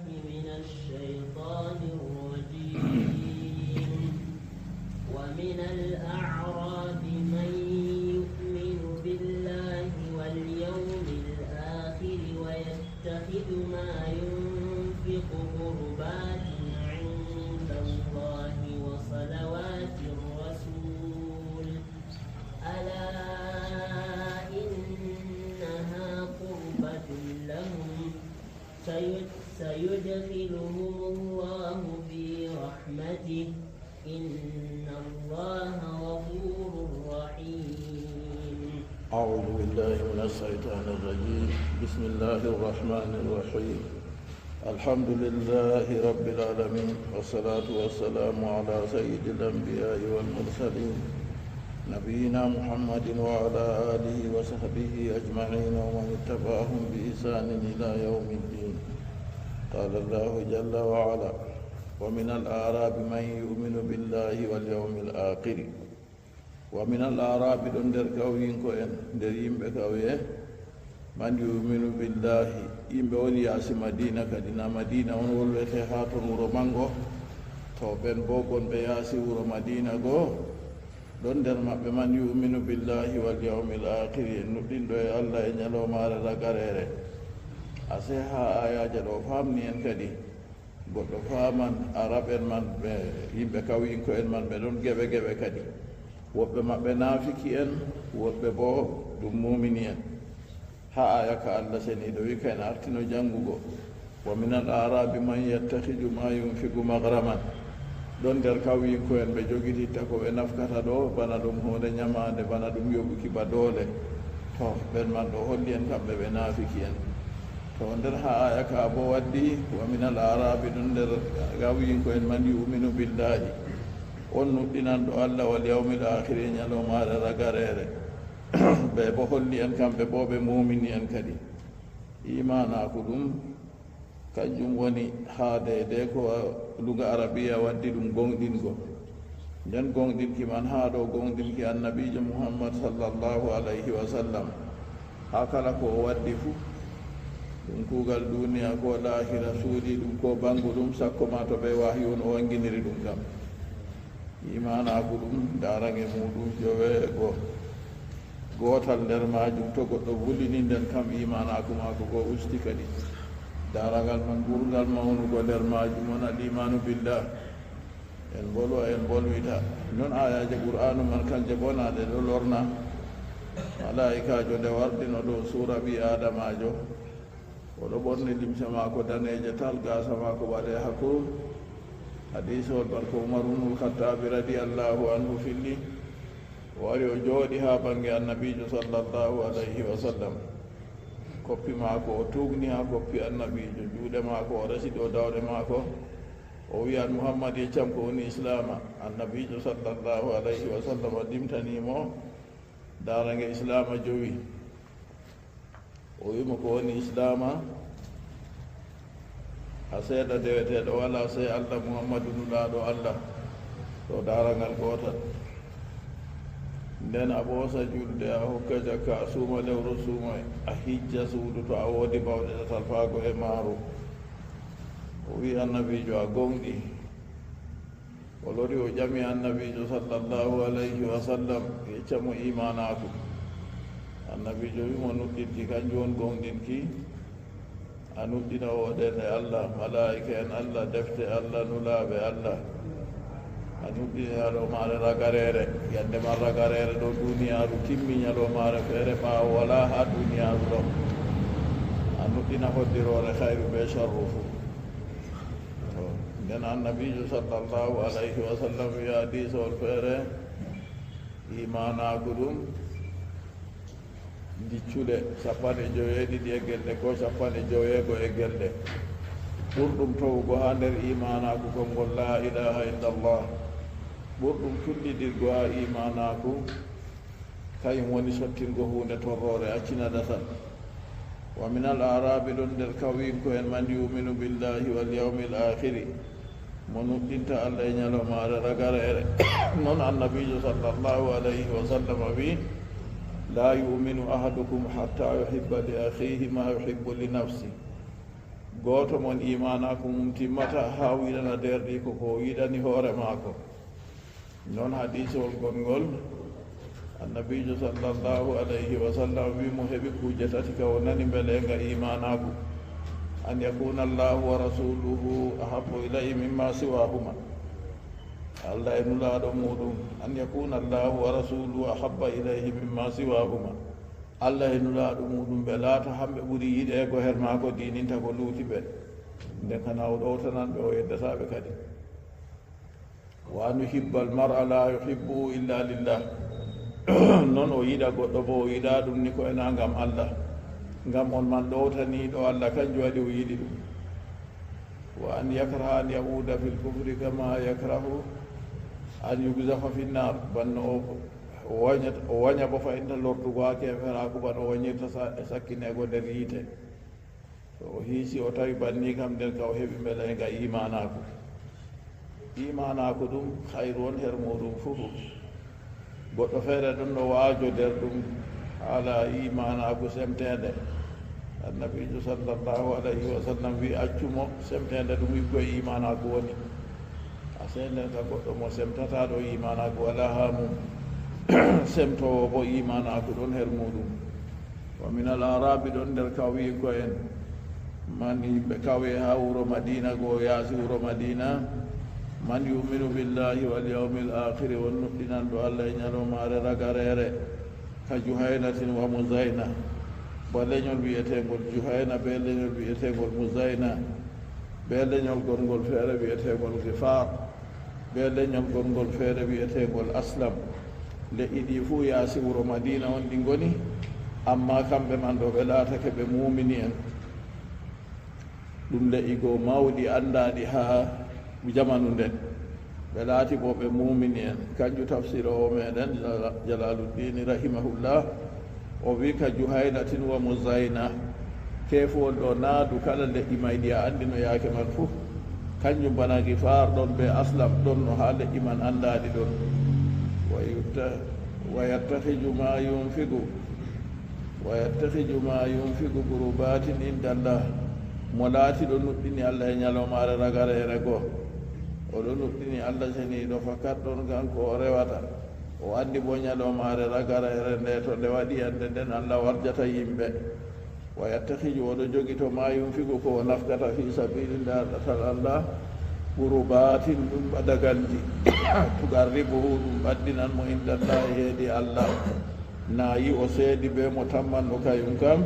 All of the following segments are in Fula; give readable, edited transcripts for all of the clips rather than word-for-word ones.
من الشيطان الرجيم ومن الأعراب من يؤمن بالله واليوم الآخر ويتخذ ما ينفق قربات عند الله وصلوات الرسول ألا إنها قربة لهم سيدخلهم الله في رحمته إن الله غفور رحيم. أعوذ بالله من الشيطان الرجيم. بسم الله الرحمن الرحيم. الحمد لله رب العالمين والصلاة والسلام على سيد الأنبياء والمرسلين نبينا محمد وعلى آله وصحبه أجمعين ومن اتبعهم بإحسان إلى يوم الدين. قال الله جل وعلا ومن الأعراب من يؤمن بالله واليوم الآخر ومن الأعراب دندر كوين كوين دريم بكويه من يؤمن بالله يمبوني ياسي مدينة كدنا مدينة ونقول بخيهات ورمانغو توبن بوغون بياسي ورمدينة غو دندر ما بمن يؤمن بالله واليوم الآخر ندين دو الله ينالو مارا رغاريره أسيها آيات دو فامني انكدي goɗɗo faaman arab en man ɓe yimɓe kawinko en man ɓe ɗon geɓe geɓe kadi woɓɓe maɓɓe naafiki en woɓɓe bo ɗum mumini en ha aya ka allah seni ɗo wi kayne artino janngugo wa min al arabi man yattahiju ma yunfigu maghraman ɗon nder kawinko en ɓe jogititta ko ɓe nafkata ɗo bana ɗum hunde ñamade bana ɗum yoɓuki ba doole to ɓen man ɗo holli en kamɓe ɓe naafiki en to nder ha aya ka bo waddi wa min al arabi ɗum nder gawiyinko en man yuminu billahi on nuɗɗinan ɗo allah wal yawmil akhiri ñalomaare ragarere ɓe bo holli en kamɓe bo ɓe mumini en kadi imanaku ɗum kanjum woni haade de ko luga arabiya waddi ɗum gonɗingo nden gonɗinki man ha ɗo gonɗinki annabijo muhammad sallallahu alayhi wa sallam ha kala ko o waddi fuu ɗum kuugal duniya ko lahira suuɗi ɗum ko bangu ɗum sakko ma to ɓe wahyi on o wanginiri ɗum kam imanaku ɗum darange muɗum jowe gotal nder majum to goɗɗo wulini nden kam imanaku mako ko usti kadi darangal man ɓurgal mawnugo nder majum won al imanu billah en bolwa en bolwita non ayaje qur'anu man kanje bonaɗe ɗo lorna malaikajo nde wardino ɗo sura ɓi adamajo oɗo ɓorni limse maako daneje tal gasa maako waɗe hakku hadisol barko umar ibnul khattabi radiyallahu anhu filli o wari o jooɗi ha bange annabijo sallallahu alayhi wa sallam koppi maako o tugni ha koppi annabijo juuɗe maako o resi ɗo dawɗe maako o wiyan muhammad yeccam ko woni islama annabijo sallallahu alayhi wa sallam o dimtanimo darange islama jowi o wimo ko woni islama a seeɗa deweteɗo wala sey allah muhammadu nulaɗo allah to darangal gotal nden a ɓoosa julde a hokka jakka a suuma lewru suuma a hijja suudu to a woodi bawɗe ɗatal faago e maaru o wi annabijo a gonɗi o lori o ƴami annabijo sallallahu alayhi wa sallam yeccamo imanaku annabijo wimo nuɗɗinki kanjum won gonɗinki a nuɗɗina woɗende allah malaika en allah defte allah nulaɓe allah a nuɗɗini ñalomare ragarere yande man ragarere ɗo duniyaru timmi ñalomare feere ɓawo wala ha duniyaru ɗo a nuɗɗina hoddirore hayru ɓe sharru fu to nden annabijo sallallahu alayhi wa sallam wi hadisol feere imanaku ɗum diccuɗe 50 e gelde ko 50 e gelde ɓurɗum towugo ha nder imanaku kongol la ilaha illallah ɓurɗum tuɗɗiɗirgo ha imanaku kañum woni sottirgo hunde torrore accina ɗatal wa min al arabi ɗon nder kawinko en man yuminu billahi wal yawmil akhiri mo nuɗɗinta allah e ñalomaare ragarere noon annabijo sallallahu alayhi wa sallam wi la yuminu ahadukum hatta yuhibba li akhihi ma yuhibbu li nafsi gooto mon imanaku mum timmata ha wiɗana derɗi ko yiɗani hoore maako. noon hadisewol gongol annabijo sallallahu alayhi wa sallam wimo heɓi kuje tati ka o nani belenga imanaku an yakuna allahu wa rasuluhu ahabbu ilayhi mimma siwahuma. allah e nulaaɗo muɗum an yakuna allahu wa rasuluhu ahabba ilayhi mimma siwahuma. allah e nulaaɗo muɗum ɓe laata hamɓe ɓuri yiɗeego her maako dininta ko luuti ɓe nden kana o ɗowtananɓe o yeddataɓe kadi. wa an yuhibba almar'a la yuhibbuhu illa lillah. noon o yiɗa goɗɗo bo o yiɗa ɗum ni ko ena ngam allah, ngam on man ɗowtaniɗo allah kanjum waɗi o yiɗi ɗum. wa an yakraha an yauda fil kufri kama yakrahu an yugzafa fi nnar. banno o waña bo fayinta lortugo ha keferaku bano o wañirta sakkinego nder yiite. so o hiisi o tawi banni kam nden ka o heɓi belenga imanaku ɗum hayru on her muɗum fof. goɗɗo feere ɗum no waajo nder ɗum haala imanaku semtede. annabijo sallallahu alayhi wa sallam wi accumo semtede ɗum wiggoye imanaku woni. a senden ka goɗɗo mo semtataɗo imanaku wala ha mum semtowo bo imanaku ɗon her muɗum. wa min al arabi ɗon nder kawi ko en man yimɓe kawe ha wuro madina goo yaasi wuro madina man yuminu billahi wal yawmil akhiri won nuɗɗinanɗo allah e ñalomare ragarere ka juhaynatin wa muzayna. bo leñol wiyetegol juhayna be leñol wiyetegol muzayna be leñol gongol feere wiyetegol gifar be leñol gongol feere wiyetegol aslam. leƴƴi ɗi fuu yaasi wuro madina on ɗi ngoni, amma kamɓe man ɗo ɓe laatake ɓe mumini en. ɗum leƴƴi goo mawɗi anndaɗi ha jamanu nden ɓe laati bo ɓe mumini en. kanju tafsira o meɗen jalaluddin rahimahullah o wi ka juhaynatin wa muzayna. keefowol ɗo naadu kala leƴƴi mayɗi a anndi no yaake man fof. kanjum bana gifar ɗon ɓe aslam ɗon no ha leƴƴi man anndaɗi ɗon. wa yattahiju ma yunfigu gurubatin indallah. mo laati ɗo nuɗɗini allah e ñalomare ragarere goo, oɗo nuɗɗini allah seniɗo fakat ɗon kanko o rewata. o andi bo ñalomare ragarere nde to nde waɗi ande nden allah warjata yimɓe. wa yattahiju oɗo jogi to ma yunfigu ko o nafgata fi sabilillah ɗatal allah gurubatin ɗum ɓadagalji tugarribuhu ɗum ɓaddinan mo indallah heedi allah. nayi o seedi be mo tammanɗo kayum kam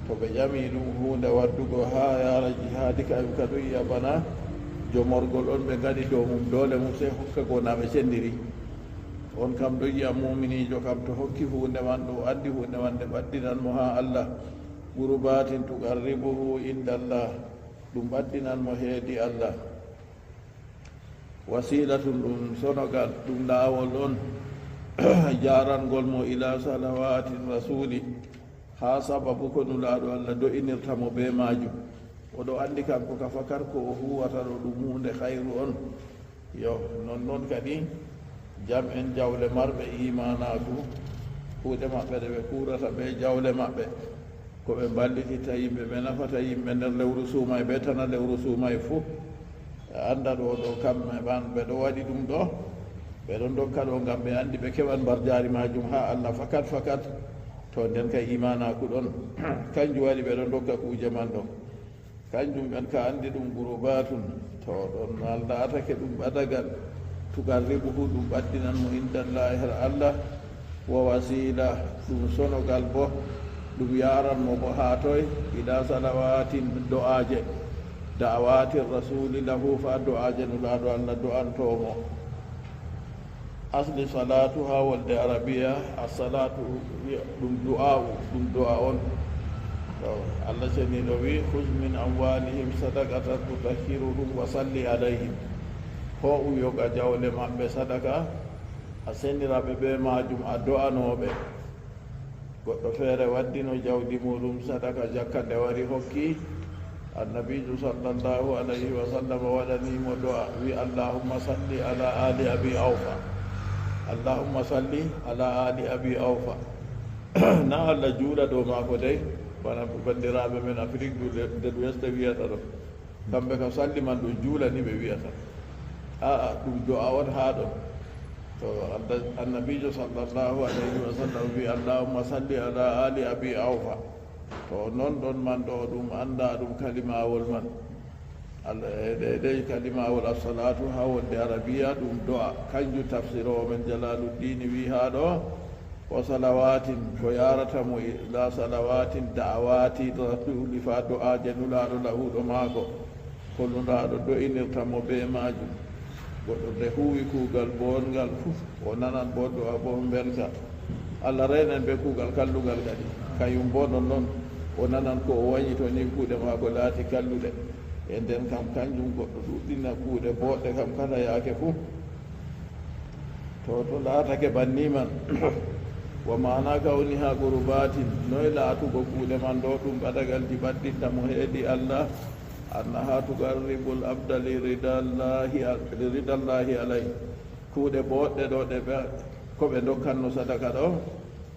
to ɓe ƴami ɗum hunde waddugo ha yara jihadi kayum ka ɗum yiya bana jomorgol on ɓe gaɗi dow mum doole mum sey hokka go na ɓe sendiri. on kam ɗo yiya muminijo kam to hokki hunde man ɗo andi hunde man nde ɓaddinan mo ha allah. gurubatin tugarribuhu indallah ɗum ɓaddinan mo heedi allah. wasilatun ɗum sonogal ɗum laawol on jarangol mo ila salawatin rasuli ha sababu ko nulaaɗo allah do'inirta mo be majum. oɗo andi kanko ka fakar ko o huwata ɗo ɗum hunde hayru on. yo non kadi jam en jawle marɓe imanaku kuuɗe maɓɓe ɗe ɓe kurata ɓe jawle maɓɓe ko ɓe ballititta yimɓe ɓe nafata yimɓe nder lewru suuma e ɓe tana lewru suuma e fof. anda ɗo kamɓe ɓan ɓeɗo waɗi ɗum ɗo ɓeɗon dokka ɗo ngam ɓe andi ɓe keɓan mbarjari majum ha allah fakat to nden ka imanaku ɗon kanjum waɗi ɓeɗon dokka kuje man ɗo. kanjum ɓen ka andi ɗum gurubatun to ɗon allah atake ɗum ɓadagal tugarribuhu ɗum ɓaddinan mo indallahi her allah. wa wasila ɗum sonogal bo ɗum yaranmo bo ha toye ila salawatin do'aje da'awati rasuli lahu fa do'aje nulaɗo allah do'antomo. asli salatuha wolde arabiya assalatu ɗum du'a on. allah seniɗo wi khuz min amwalihim sadaqatan tutahhiruhum wa salli alayhim. ho u yoga jawle maɓɓe sadaka a seniraɓe ɓe majum a do'anoɓe. goɗɗo feere waddino jawdi muɗum sadaka jakka nde wari hokki annabijo sallallahu alayhi wa sallam waɗanimo do'a wi allahumma salli ala ali abi awfa. allahumma salli ala ali abi awfa. na allah juuɗa ɗo maako dey bana bandiraɓe men Afrique de l'Ouest wiyata ɗo kamɓe kam salliman ɗum juulani ɓe wiyata ɗum do a won haa ɗon to annabijo sallllahu alayhi wa sallam wi allahumma salli ala ali abi awfa to noon ɗon man ɗo ɗum annda ɗum kalimawol man ɗey kalimawol assalatu ha wonde arabiya ɗum do'a kanju tafsiro men jalaluddini wi haa ɗo wa salawatin ko yaratamo ila salawatin da'awati rasuli fa do'aje nulaɗo lahuɗo maako ko nulaɗo do'inirtamo be majum goɗɗo nde huwi kuugal bongal fof o nanan bo do'a bo belka allah renen be kuugal kallugal kadi kañum bo non noon o nanan ko o wañito ni kuuɗe maako laati kalluɗe e nden kam kanjum goɗɗo ɗuɗɗina kuuɗe boɗɗe kam kala yaake fof to laatake banniman wa mana kawni ha gurubatin noy laatugo kuuɗe man ɗo ɗum ɓadagal jiɓaɗɗinta mo heedi allah annaha tugarribul abda li ridallahi alay kuuɗe boɗɗe ɗo ɗe ko ɓe dokkanno sadaka ɗo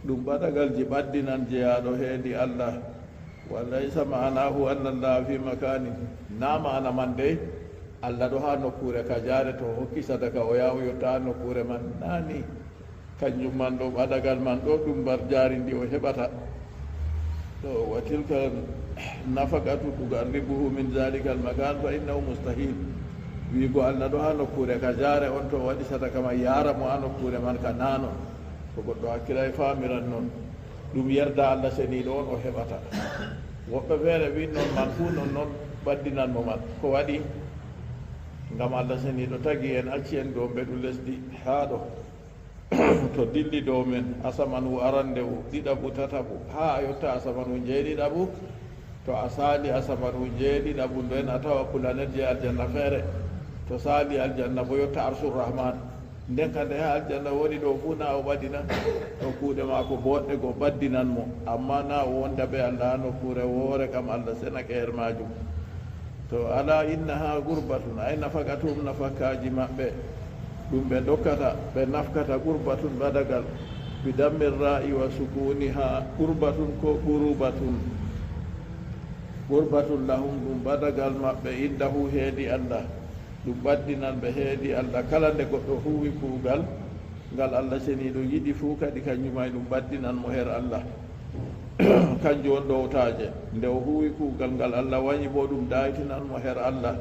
ɗum ɓadagal jiɓaɗɗinan jeyaɗo heedi allah wa laysa manahu anna allah fi makani na mana man dey allah ɗo ha nokkure ka jaare to hokki sadaka o yaha o yotta ha nokkure man nani kanjum man ɗo ɓadagal man ɗo ɗum mbar jaari ndi o heɓata to wa tilka nafaqatu tugarribuhu min zalika al makan fa innahu mustahil wiigo allah ɗo ha nokkure ka jaare on to waɗi sadaka ma yaara mo ha nokkure man ka nano ko goɗɗo hakkila e famiran noon ɗum yerda allah seniɗo on o heɓata woɓɓe feere win noon man fuu non noon ɓaddinanmo man ko waɗi ngam allah seniɗo tagi en acci en dow mbeɗu lesdi haa ɗo to dilli dow men asamanu arandewu ɗiɗaɓu tataɓu ha a yotta asamanu jeeɗiɗaɓu to a saali asamanu jeeɗiɗaɓu nden a tawa planète je aljanna feere to saali aljanna bo yotta arsurrahman nden ka nde ha aljanna woni ɗo fuu na o ɓaɗina to kuuɗe maako boɗɗe go baddinan mo amma na o wonda ɓe allah ha nokkure woore kam allah senake her majum to ala innaha gurbatun ay nafakatum nafakkaji maɓɓe ɗum ɓe dokkata ɓe nafkata gurbatun ɓadagal bi dammir ra'i wa sukuniha gurbatun ko gurbatun lahum ɗum ɓadagal maɓɓe indahu heedi allah ɗum ɓaddinan ɓe heedi allah kala nde goɗɗo huwi kuugal ngal allah seniɗo yiɗi fuu kadi kañumay ɗum ɓaddinan mo her allah kanjum on ɗowtaje nde o huwi kuugal ngal allah wañi bo ɗum daytinan mo her allah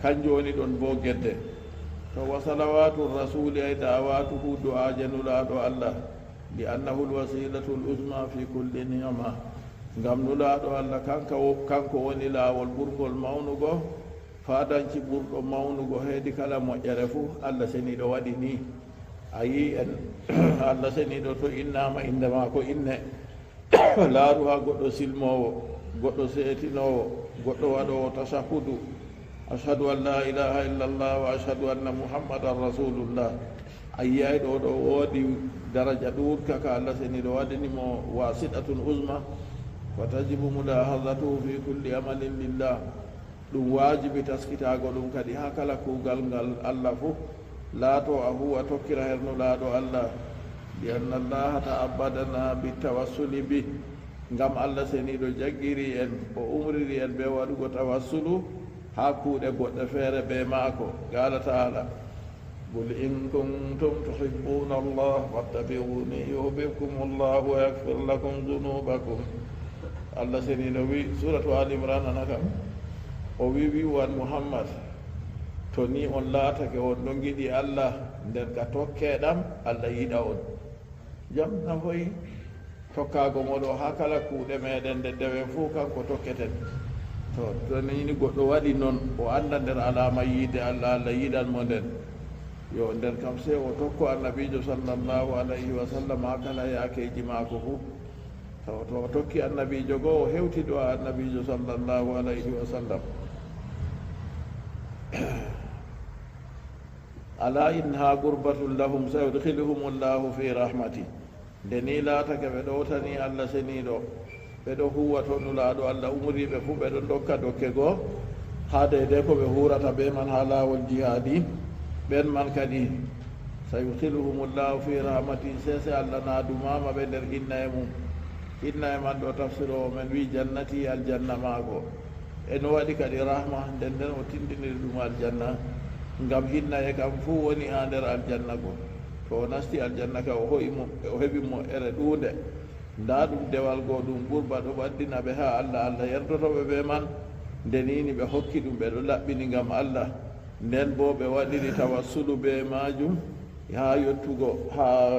kanjum woni ɗon bo gedde to wa salawatu rasuli ay da'awatuhu du'aje nulaɗo allah li annahu lwasilatu l'usma fi kulli niyama ngam nulaɗo allah kanko woni laawol ɓurgol mawnugo fadanci ɓurɗo mawnugo heedi kala moƴƴere fuu allah seniɗo waɗi ni a yi en allah seniɗo to innama inde ma ko inne laaru ha goɗɗo silmowo goɗɗo seetinowo goɗɗo waɗowo tashahudu ashhadu an la ilaha illa allah wa ashhadu anna muhammadan rasulullah a yiyay ɗo woodi daraja ɗuurka ka allah seniɗo waɗanimo wasiɗatun usma wa tajibu mulahadatuhu fi kulli amalin lillah ɗum waajibi taskitago ɗum kadi ha kala kuugal ngal allah fof laato a huwa tokkira hernulaaɗo allah li anna allaha ta'abbadana bitawassuli bi ngam allah seniɗo jaggiri en o umriri en ɓe waɗugo tawassulu ha kuuɗe goɗɗe feere ɓe maako qala taala qul in kuntum tuhibbuna allah fattabi'uni yuhbibkum allah wa yaghfir lakum dhunubakum allah seniɗo wi suratu al imran ana kam o wi wan muhammad to ni on laatake on ɗo giɗi allah nden ka tokkeɗam allah yiɗa on jam nafoyi tokkago moɗo ha kala kuuɗe meɗen nde dewen fuu kanko tokketen to nini goɗɗo waɗi noon o anda nder alama yiide allah allah yiɗan mo nden yo nden kam se o tokko annabijo sallllahu alayhi wa sallam ha kala yaakeji maako fuu taw to o tokki annabijo goo o hewtiɗo a annabijo sallllahu alayhi wa sallam ala innaha gurbatun lahum sayudkhiluhum llahu fi rahmati nde ni laatake ɓe ɗowtani allah seniɗo ɓeɗo huwa to nulaaɗo allah umriɓe fuu ɓeɗo dokka dokke goo ha deyde ko ɓe hurata ɓe man ha laawol jihaadi ɓen man kadi sayudkhiluhum llahu fi rahmati sese allah naadumama ɓe nder inna e mum hinna e man ɗo tafsiro men wi jannati aljanna maako eno waɗi kadi rahma nden nden o tindiniri ɗum aljanna ngam hinna e kam fuu woni ha nder aljanna go to o nasti aljanna ka o heɓi mo ere ɗuunde nda ɗum dewal goo ɗum ɓurba ɗo waddina ɓe ha allah allah yerdotoɓe ɓe man ndenini ɓe hokki ɗum ɓe ɗo laɓɓini ngam allah nden bo ɓe waɗiri tawassulu ɓe majum ha yettugo ha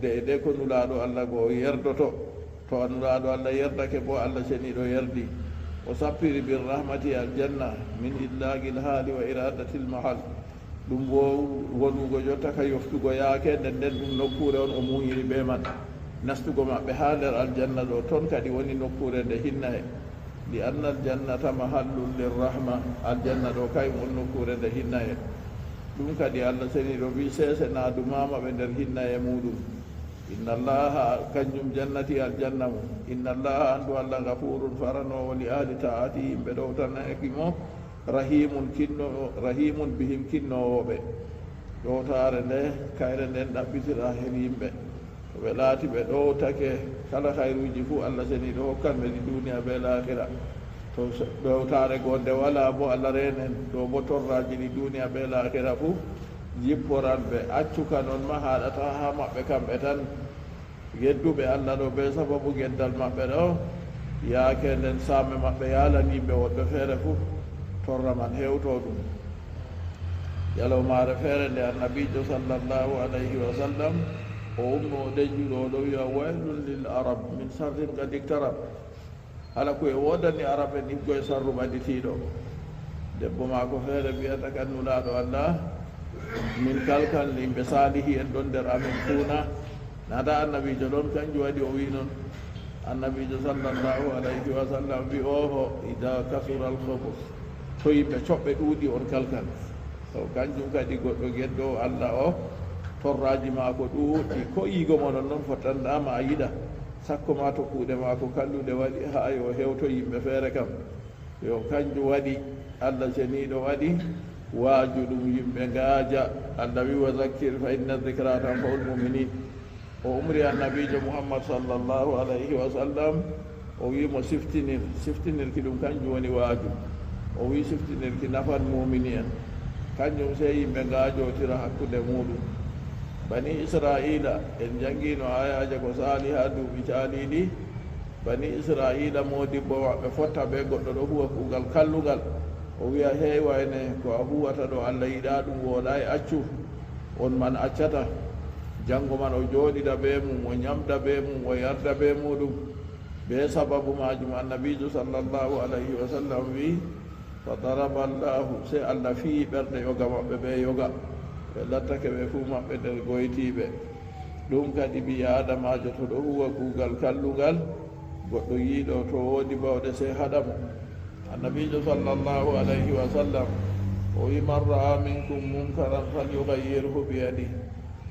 de ko nulaaɗo allah goo yerdoto to nulaaɗo allah yerdake bo allah ceniɗo yerdi o sappiri bir rahmati aljanna min illaqil haali wa iradatil mahal ɗum bo wonugo jotta ka yoftugo yaake nden nden ɗum nokkure on o muñiri ɓe man nastugo maɓɓe ha nder aljanna ɗo toon kadi woni nokkure nde hinna e li anna aljannata mahallun lirrahma aljanna ɗo kayum on nokkure nde hinna e ɗum kadi allah seniɗo wi seese naadumama ɓe nder hinna e muɗum inna allaha kanjum jannati aljanna mum inna allaha andu allah gafurun faranowo li ahli taati yimɓe ɗowtanaki mo rahimun bihim kinnowoɓe ɗowtare nde kayre nden ɗaɓɓitira hen yimɓe to ɓe laati ɓe ɗowtake kala hayruji fuu allah seniɗo hokkanɓe ɗi duniya be lahira to ɗowtare gonde wala bo allah renen ɗo bo torraji ɗi duniya be lahira fuu jipporanɓe accuka noon ma haɗata ha maɓɓe kamɓe tan gedduɓe allah ɗo be sababu geddal maɓɓe ɗo yaake nden samme maɓɓe yalan yimɓe woɓɓe feere fuu torra man hewto ɗum yalawmare feere nde annabijo sallllahu alayhi wa sallam o umno dejuɗo o ɗo wiya waylun lil arab min sarrin qad iktarab hala koye wodani arab en iggoye sarru ɓaɗitiɗo debbo maako feere wiyata kan nulaɗo allah min kalkan yimɓe salihi en ɗon nder amin fuuna nada annabijo ɗon kanjum waɗi o wi noon annabijo sallllahu alayhi wa sallam wi oho ida kasura al khobus to yimɓe coɓɓe ɗuuɗi on kalkan to kanjum kadi goɗɗo gueɗɗo allah o torraji maako ɗuuɗɗi ko yigomo non noon fottandama a yiɗa sakko ma to kuuɗe maako kalluɗe waɗi ha yo hewto yimɓe feere kam yo kanjum waɗi allah ceniɗo waɗi waaju ɗum yimɓe ngaaja allah wi wa zakkir fa inna dicra tanfaul muminin o umri annabijo mouhammad sallllahu alayhi wa sallam o wimo siftinirki ɗum kanjum woni waaju o wi siftinirki nafan mumini en kanjum se yimɓe ngaajotira hakkude muɗum bani israila en jangino ayaje ko saali ha duuɓi caaliɗi bani israila modibbo maɓɓe fotta ɓe goɗɗo ɗo huwa kuugal kallugal o wiya heewayne ko a huwata ɗo allah yiɗa ɗum wooɗa e accu on man accata janngo man o jooɗida ɓe mum o ñamda ɓe mum o yarda ɓe muɗum ɓe sababu majum annabijo sallllahu alayhi wa sallam wi fa daraba llahu se allah fii ɓerɗe yoga maɓɓe ɓe yoga ɓe lattake ɓe fuu maɓɓe nder goytiɓe ɗum kadi ɓi adamajo to ɗo huwa kuugal kallugal goɗɗo yiiɗo to woodi bawɗe se haɗamo annabijo sallllahu alayhi wa sallam o wi man ra'a minkum munkaran falyughayyirhu bi yadihi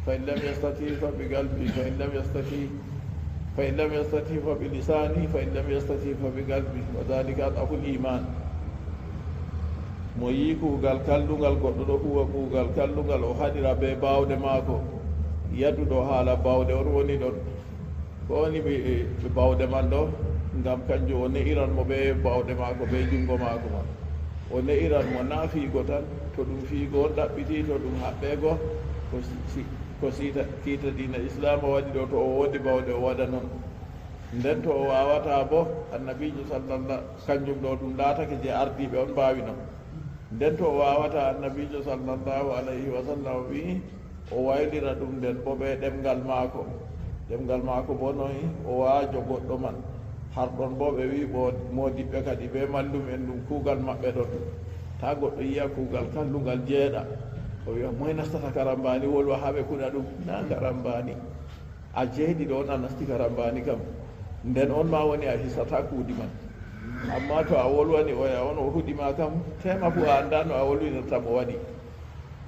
fa in lam yastati fa bi qalbi fa in lam yastati fa bi lisani fa in lam yastati fa bi qalbi wa dhalika ad'aful iman mo yi kuugal kallungal goɗɗo ɗo huwa kuugal kallungal o haɗira be bawɗe maako yadduɗo haala bawɗe on woni ɗon ko woni ɓe bawɗe man ɗo ngam kanjum o ne'iran mo ɓe bawɗe maako ɓe junngo maako man o ne'iran mo na fiigo tan to ɗum fiigo on ɗaɓɓiti to ɗum haɓɓeego ko kiita diina islam o waɗi ɗo to o woodi bawɗe o waɗa noon nden to o wawata bo annabijo sallallah kanjum ɗo ɗum laatake je ardiɓe on mbawi noon nden to o wawata annabijo sallllahu alayhi wa sallam wi o waylira ɗum nden bo ɓe ɗemgal maako bo noyi o waajo goɗɗo man har ɗon bo ɓe wi ɓo modiɓɓe kadi ɓe mallum en ɗum kuugal maɓɓe ɗon ta goɗɗo yiya kuugal kallugal jeeɗa o wiya moye nastata karambani wolwa ha ɓe kuɗa ɗum na karambani a jeeɗi ɗo on a nasti karambani kam nden on ma woni a hisata kuudi man amma to a wolwani oya on o huɗima kam tema fu a anda no a wolwinirta mo waɗi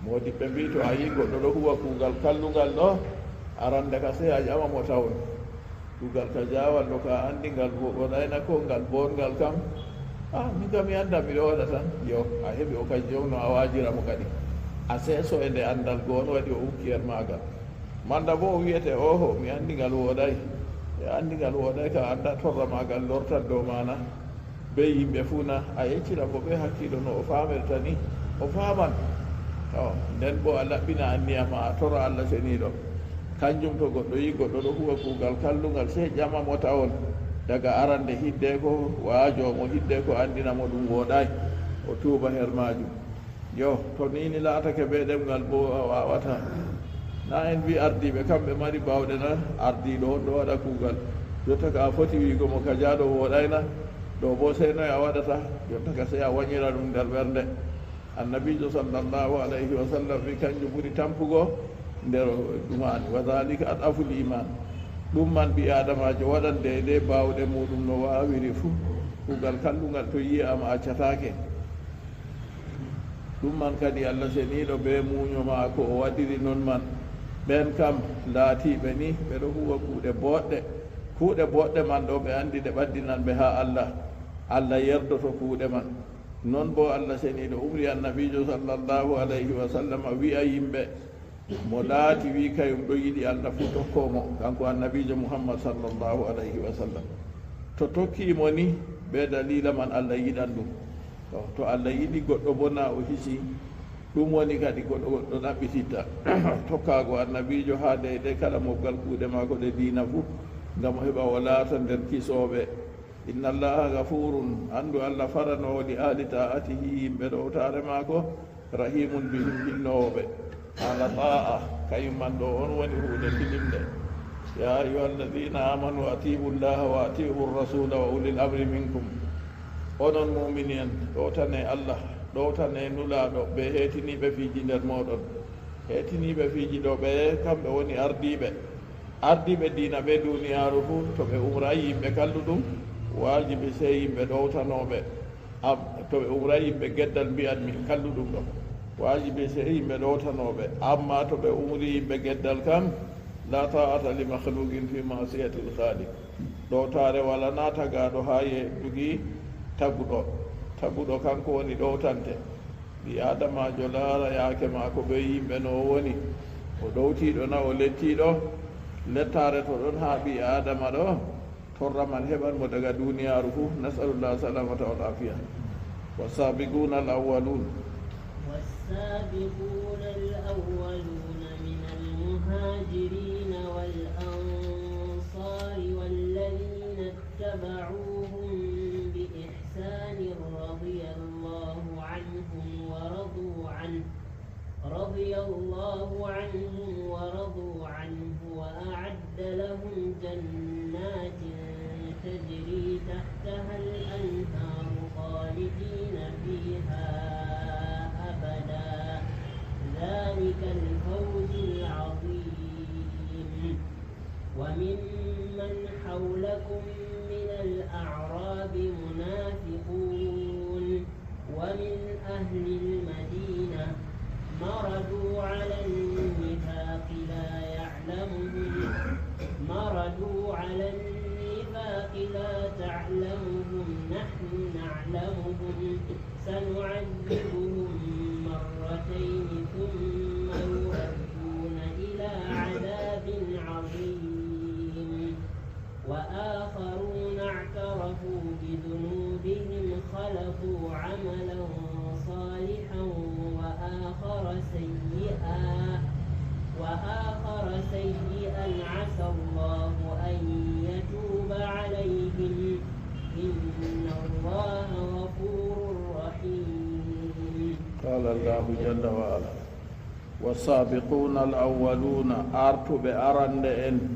modiɓɓe mbi to a yi goɗɗo ɗo huwa kuugal kallugal ɗo arande ka sey a ƴama mo tawon kuugal ka jawal ɗo ka andi ngal woɗayna ko ngal bongal kam min kam mi anda miɗo waɗa tan yo a heeɓi o kanjum no a wajiramo kadi a seeso e nde andal goon waɗi o unkiyat maga manda bo o wiyete oho mi andi ngal woɗay e andigal woɗay ka anda torra magal lortat dow mana be yimɓe funa a yeccira mo ɓe hakkilo no o famirta ni o faman tawa nden bo a laɓɓina anniyama a tora allah seniɗo kanjum to goɗɗo yi goɗɗo ɗo huwa kuugal kallungal sey ƴamamo tawon daga arande hidde ko waajomo hidde ko andinamo ɗum woɗay o tuuba her majum yo to nini laatake be ɗemgal bo a wawata na en wi ardiɓe kamɓe mari bawɗe na ardiɗo on ɗo waɗa kuugal jotta ka a foti wigomo ka jaaɗo woɗayna ɗo bo sey noy a waɗata jotta ka sey a wañira ɗum nder ɓernde annabijo sallllahu alayhi wa sallam wi kanjum ɓuri tampugo nder ɗumani wa dhalika adaful iman ɗum man ɓi adamajo waɗan de bawɗe muɗum no wawiri fuu kuugal kallungal to yiyama accatake ɗum man kadi allah seniɗo be muño ma ko o waɗiri noon man ɓen kam laatiɓe ni ɓeɗo huwa kuuɗe boɗɗe man ɗo ɓe andi ɗe ɓaddinanɓe ha allah yerdoto kuuɗe man noon bo allah seniɗo umri annabijo sallllahu alayhi wa sallam wi'a yimɓe mo laati wi kayum ɗo yiɗi allah fu tokkomo kanko annabijo muhammad sallllahu alayhi wa sallam to tokkimo ni ɓe dalila man allah yiɗan ɗum to allah yiɗi goɗɗo bo na o hisi ɗum woni kadi goɗɗo ɗaɓɓititta tokkago annabijo ha deyde kala mobgal kuuɗe mako ɗe dina fu ngam o heɓa o laata nder kisoɓe inna allaha gafurun andu allah faranowo li ali ta'atihi yimɓe ɗowtare mako rahimun bihim hinnowoɓe ala ta'a kayum man ɗo on woni huude tilimde ya ayuha alladina amanu atiu llaha wa atiu rasula wa ulil amri minkum onon mumini en ɗowtane allah ɗowtane nulaɗo ɓe heetiniɓe fiiji nder moɗon heetiniɓe fiiji ɗo ɓe kamɓe woni ardiɓe diina ɓe duniyaru fu to ɓe umra yimɓe kalluɗum wajibi sey yimɓe ɗowtanoɓe to ɓe umra yimɓe geddal mbiyan min kalluɗum ɗo wajibi sey yimɓe ɗowtanoɓe amma to ɓe umri yimɓe geddal kam la ta'ata li mahlugin fi masiyati l khaliq ɗowtare wala natagaɗo ha ye dugi taguɗo kanko woni ɗowtante ɓi adamajo laara yaake mako ɓe yimɓe no woni o ɗowtiɗo na o lettiɗo lettare to ɗon ha ɓi adama ɗo torra man heɓanmo daga duniyaru fu nasalullah salamata wal afiya wasabiquna al awwalun والسابقون الأولون من المهاجرين والأنصار والذين اتبعوهم بإحسان رضي الله عنهم ورضوا عنه وأعد لهم جنات تجري تحتها الأنهار خالدين فيها أبدا ذلك الفوز العظيم وممن حولكم من الأعراب منافقون ومن أهل المدينة مردوا على النفاق لا تعلمهم نحن نعلمهم سنعذبهم مرتين ثم يردون إلى عذاب عظيم وآخرون اعترفوا بذنوبهم خلقوا عملا صالحا وآخر سيئا عسى الله أن يتوب عليهم إن الله غفور رحيم. قال الله جل وعلا والسابقون الأولون أرتو بأرند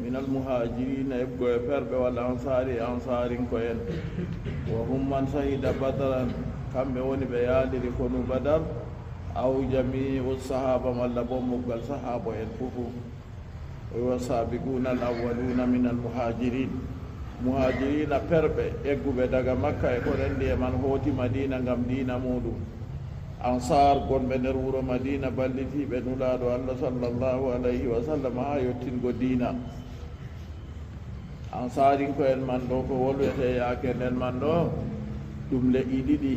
من المهاجرين يبقوا فرب والأنصار أنصار كوين وهم من شهد بدرا كم بوني بيادر كونوا بدر أو جميع الصحابة من لبهم الصحابة ينفقوا والسابقون الأولون من المهاجرين مهاجرين فرب يقوا بدغ مكة يقول عندي من هوتي مدينة غم دينا مودو ansar gonɓe nder wuro madina ballitiɓe nulaɗo allah sallllahu alayhi wa sallam ha yettingo dina ansarinko en man ɗo ko wolwete yaake nden man ɗo ɗum leƴƴi ɗiɗi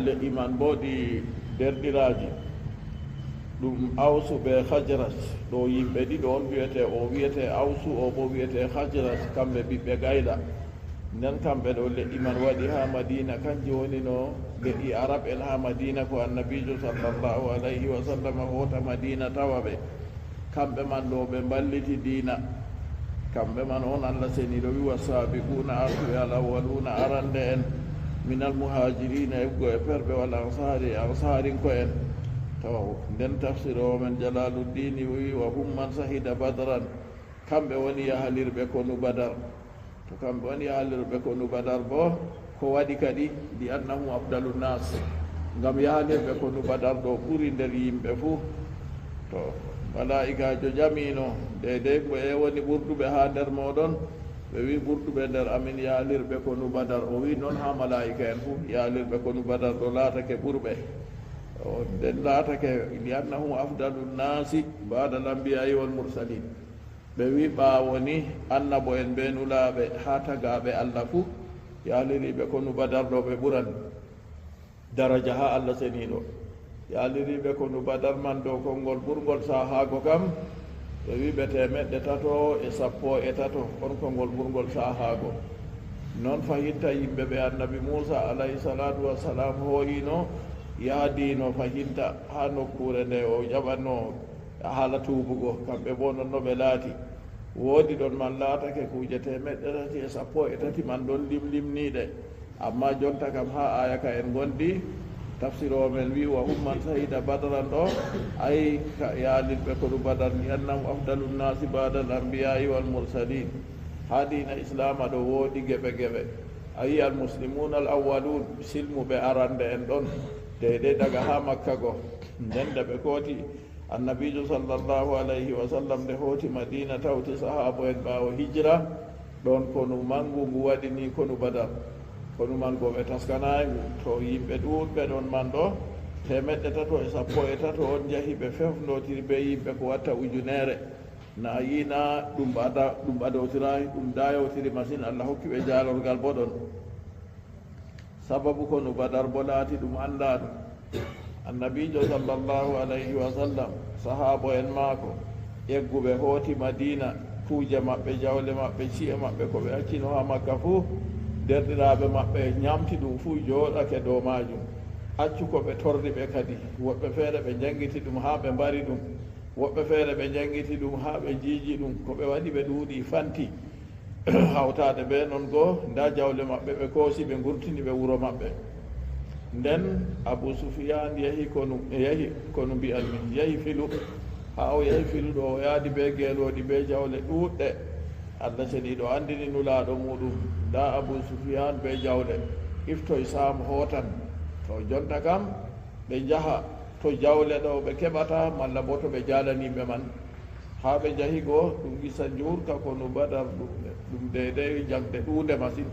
leƴƴi man bo ɗi derɗiraji ɗum awsu ɓe hajrat ɗo yimɓe ɗiɗo on wiyete o wiyete awsu o bo wiyete hajrat kamɓe ɓiɓɓe gayla nden kamɓe ɗo leƴƴi man waɗi ha madina kanji woni no leƴƴi arab en ha madina ko annabijo sallllahu alayhi wa sallam hota madina tawa ɓe kamɓe man ɗo ɓe mballiti dina kamɓe man on allah seniɗo wiwa sabiquna artuɓe alawaluna arande en minal muhajirina eggo e perɓe wal ansarinko en tawa nden tafsir o men jalaluddini wi wa hum man sahida badran kamɓe woni yahalirɓe konu badar to kamɓe woni yahalirɓe konu badar bo ko waɗi kadi li annahum afdalu nas ngam yahalirɓe konu badar ɗo ɓuri nder yimɓe fuu to malaikajo jamino deydey ko e woni ɓurduɓe ha nder moɗon ɓe wi ɓurduɓe nder amin yahalirɓe konu badar o wi noon ha malaika en fuu yahalirɓe konu badar ɗo laatake ɓurɓe o nden laatake li annahum afdalu nnasi bada l ambiyai wal mursalin ɓe wi ɓaawo ni annabo en ɓe nulaaɓe ha tagaɓe allah fuu yahaliriɓe konu badar ɗo ɓe ɓuran daraja ha allah seniɗo yahaliriɓe konu badar man dow konngol ɓurgol sahago kam ɓe wi ɓe 113 on konngol ɓurgol sahago noon fahinta yimɓe ɓe annabi moussa alayhi salatu wassalam hooyino yaadino fahinta ha nokkure nde o jaɓanno haala tuubugo kamɓe bo noon no ɓe laati woodi ɗon man laatake kuuje 113 man ɗon limlimniɗe amma jonta kam ha aya ka en gondi tafsir o men wi wa hum man sahida badran ɗo ay yaalirɓe koɗu badar li annahum afdalu nnasi bada l ambiyai wal mursalin ha dina islama ɗo woodi geɓe geɓe ayi al muslimuna al awwalun silmuɓe arande en ɗon deydey daga ha makka go nden de ɓe kooti annabijo sallllahu alayhi wa sallam nde hooti madina tawti sahabo en ɓaawo hijra ɗon konu mangu ngu waɗi ni konu badar konu man go ɓe taskanayi ngu to yimɓe ɗuuɗɓe ɗon man ɗo 113 on jahi ɓe fefnotiri be yimɓe ko watta ujunere na yina ɗum ɓadowtirayi ɗum dayowtiri machine allah hokki ɓe jaalorgal bo ɗon sababu konu badar bo laati ɗum annda ɗum annabijo sallllahu alayhi wa sallam sahabo en maako egguɓe hooti madina kuuje maɓɓe jawle maɓɓe ci'e maɓɓe ko ɓe accino ha makka fuu derɗiraɓe maɓɓe ñamti ɗum fuu jooɗake dow majum accu ko ɓe torri ɓe kadi woɓɓe feere ɓe jangiti ɗum ha ɓe mbari ɗum woɓɓe feere ɓe jangiti ɗum ha ɓe jiiji ɗum ko ɓe waɗi ɓe ɗuuɗi fanti hawtade ɓe noon goo nda jawle maɓɓe ɓe koosi ɓe gurtini ɓe wuro maɓɓe nden abou soufiane yahi kono mbiyanmi yahi filu ha o yahi filu ɗo o yaadi be geeloɗi be jawle ɗuuɗɗe allah seniɗo andini nulaaɗo muɗum nda abou soufiane be jawle iftoye saam hootan to jonta kam ɓe njaha to jawle ɗo ɓe keɓata malla bo to ɓe jaalaniɓe man ha ɓe jahi goo ɗum gisa juurka kono badar ɗum deydey jangde ɗuunde machine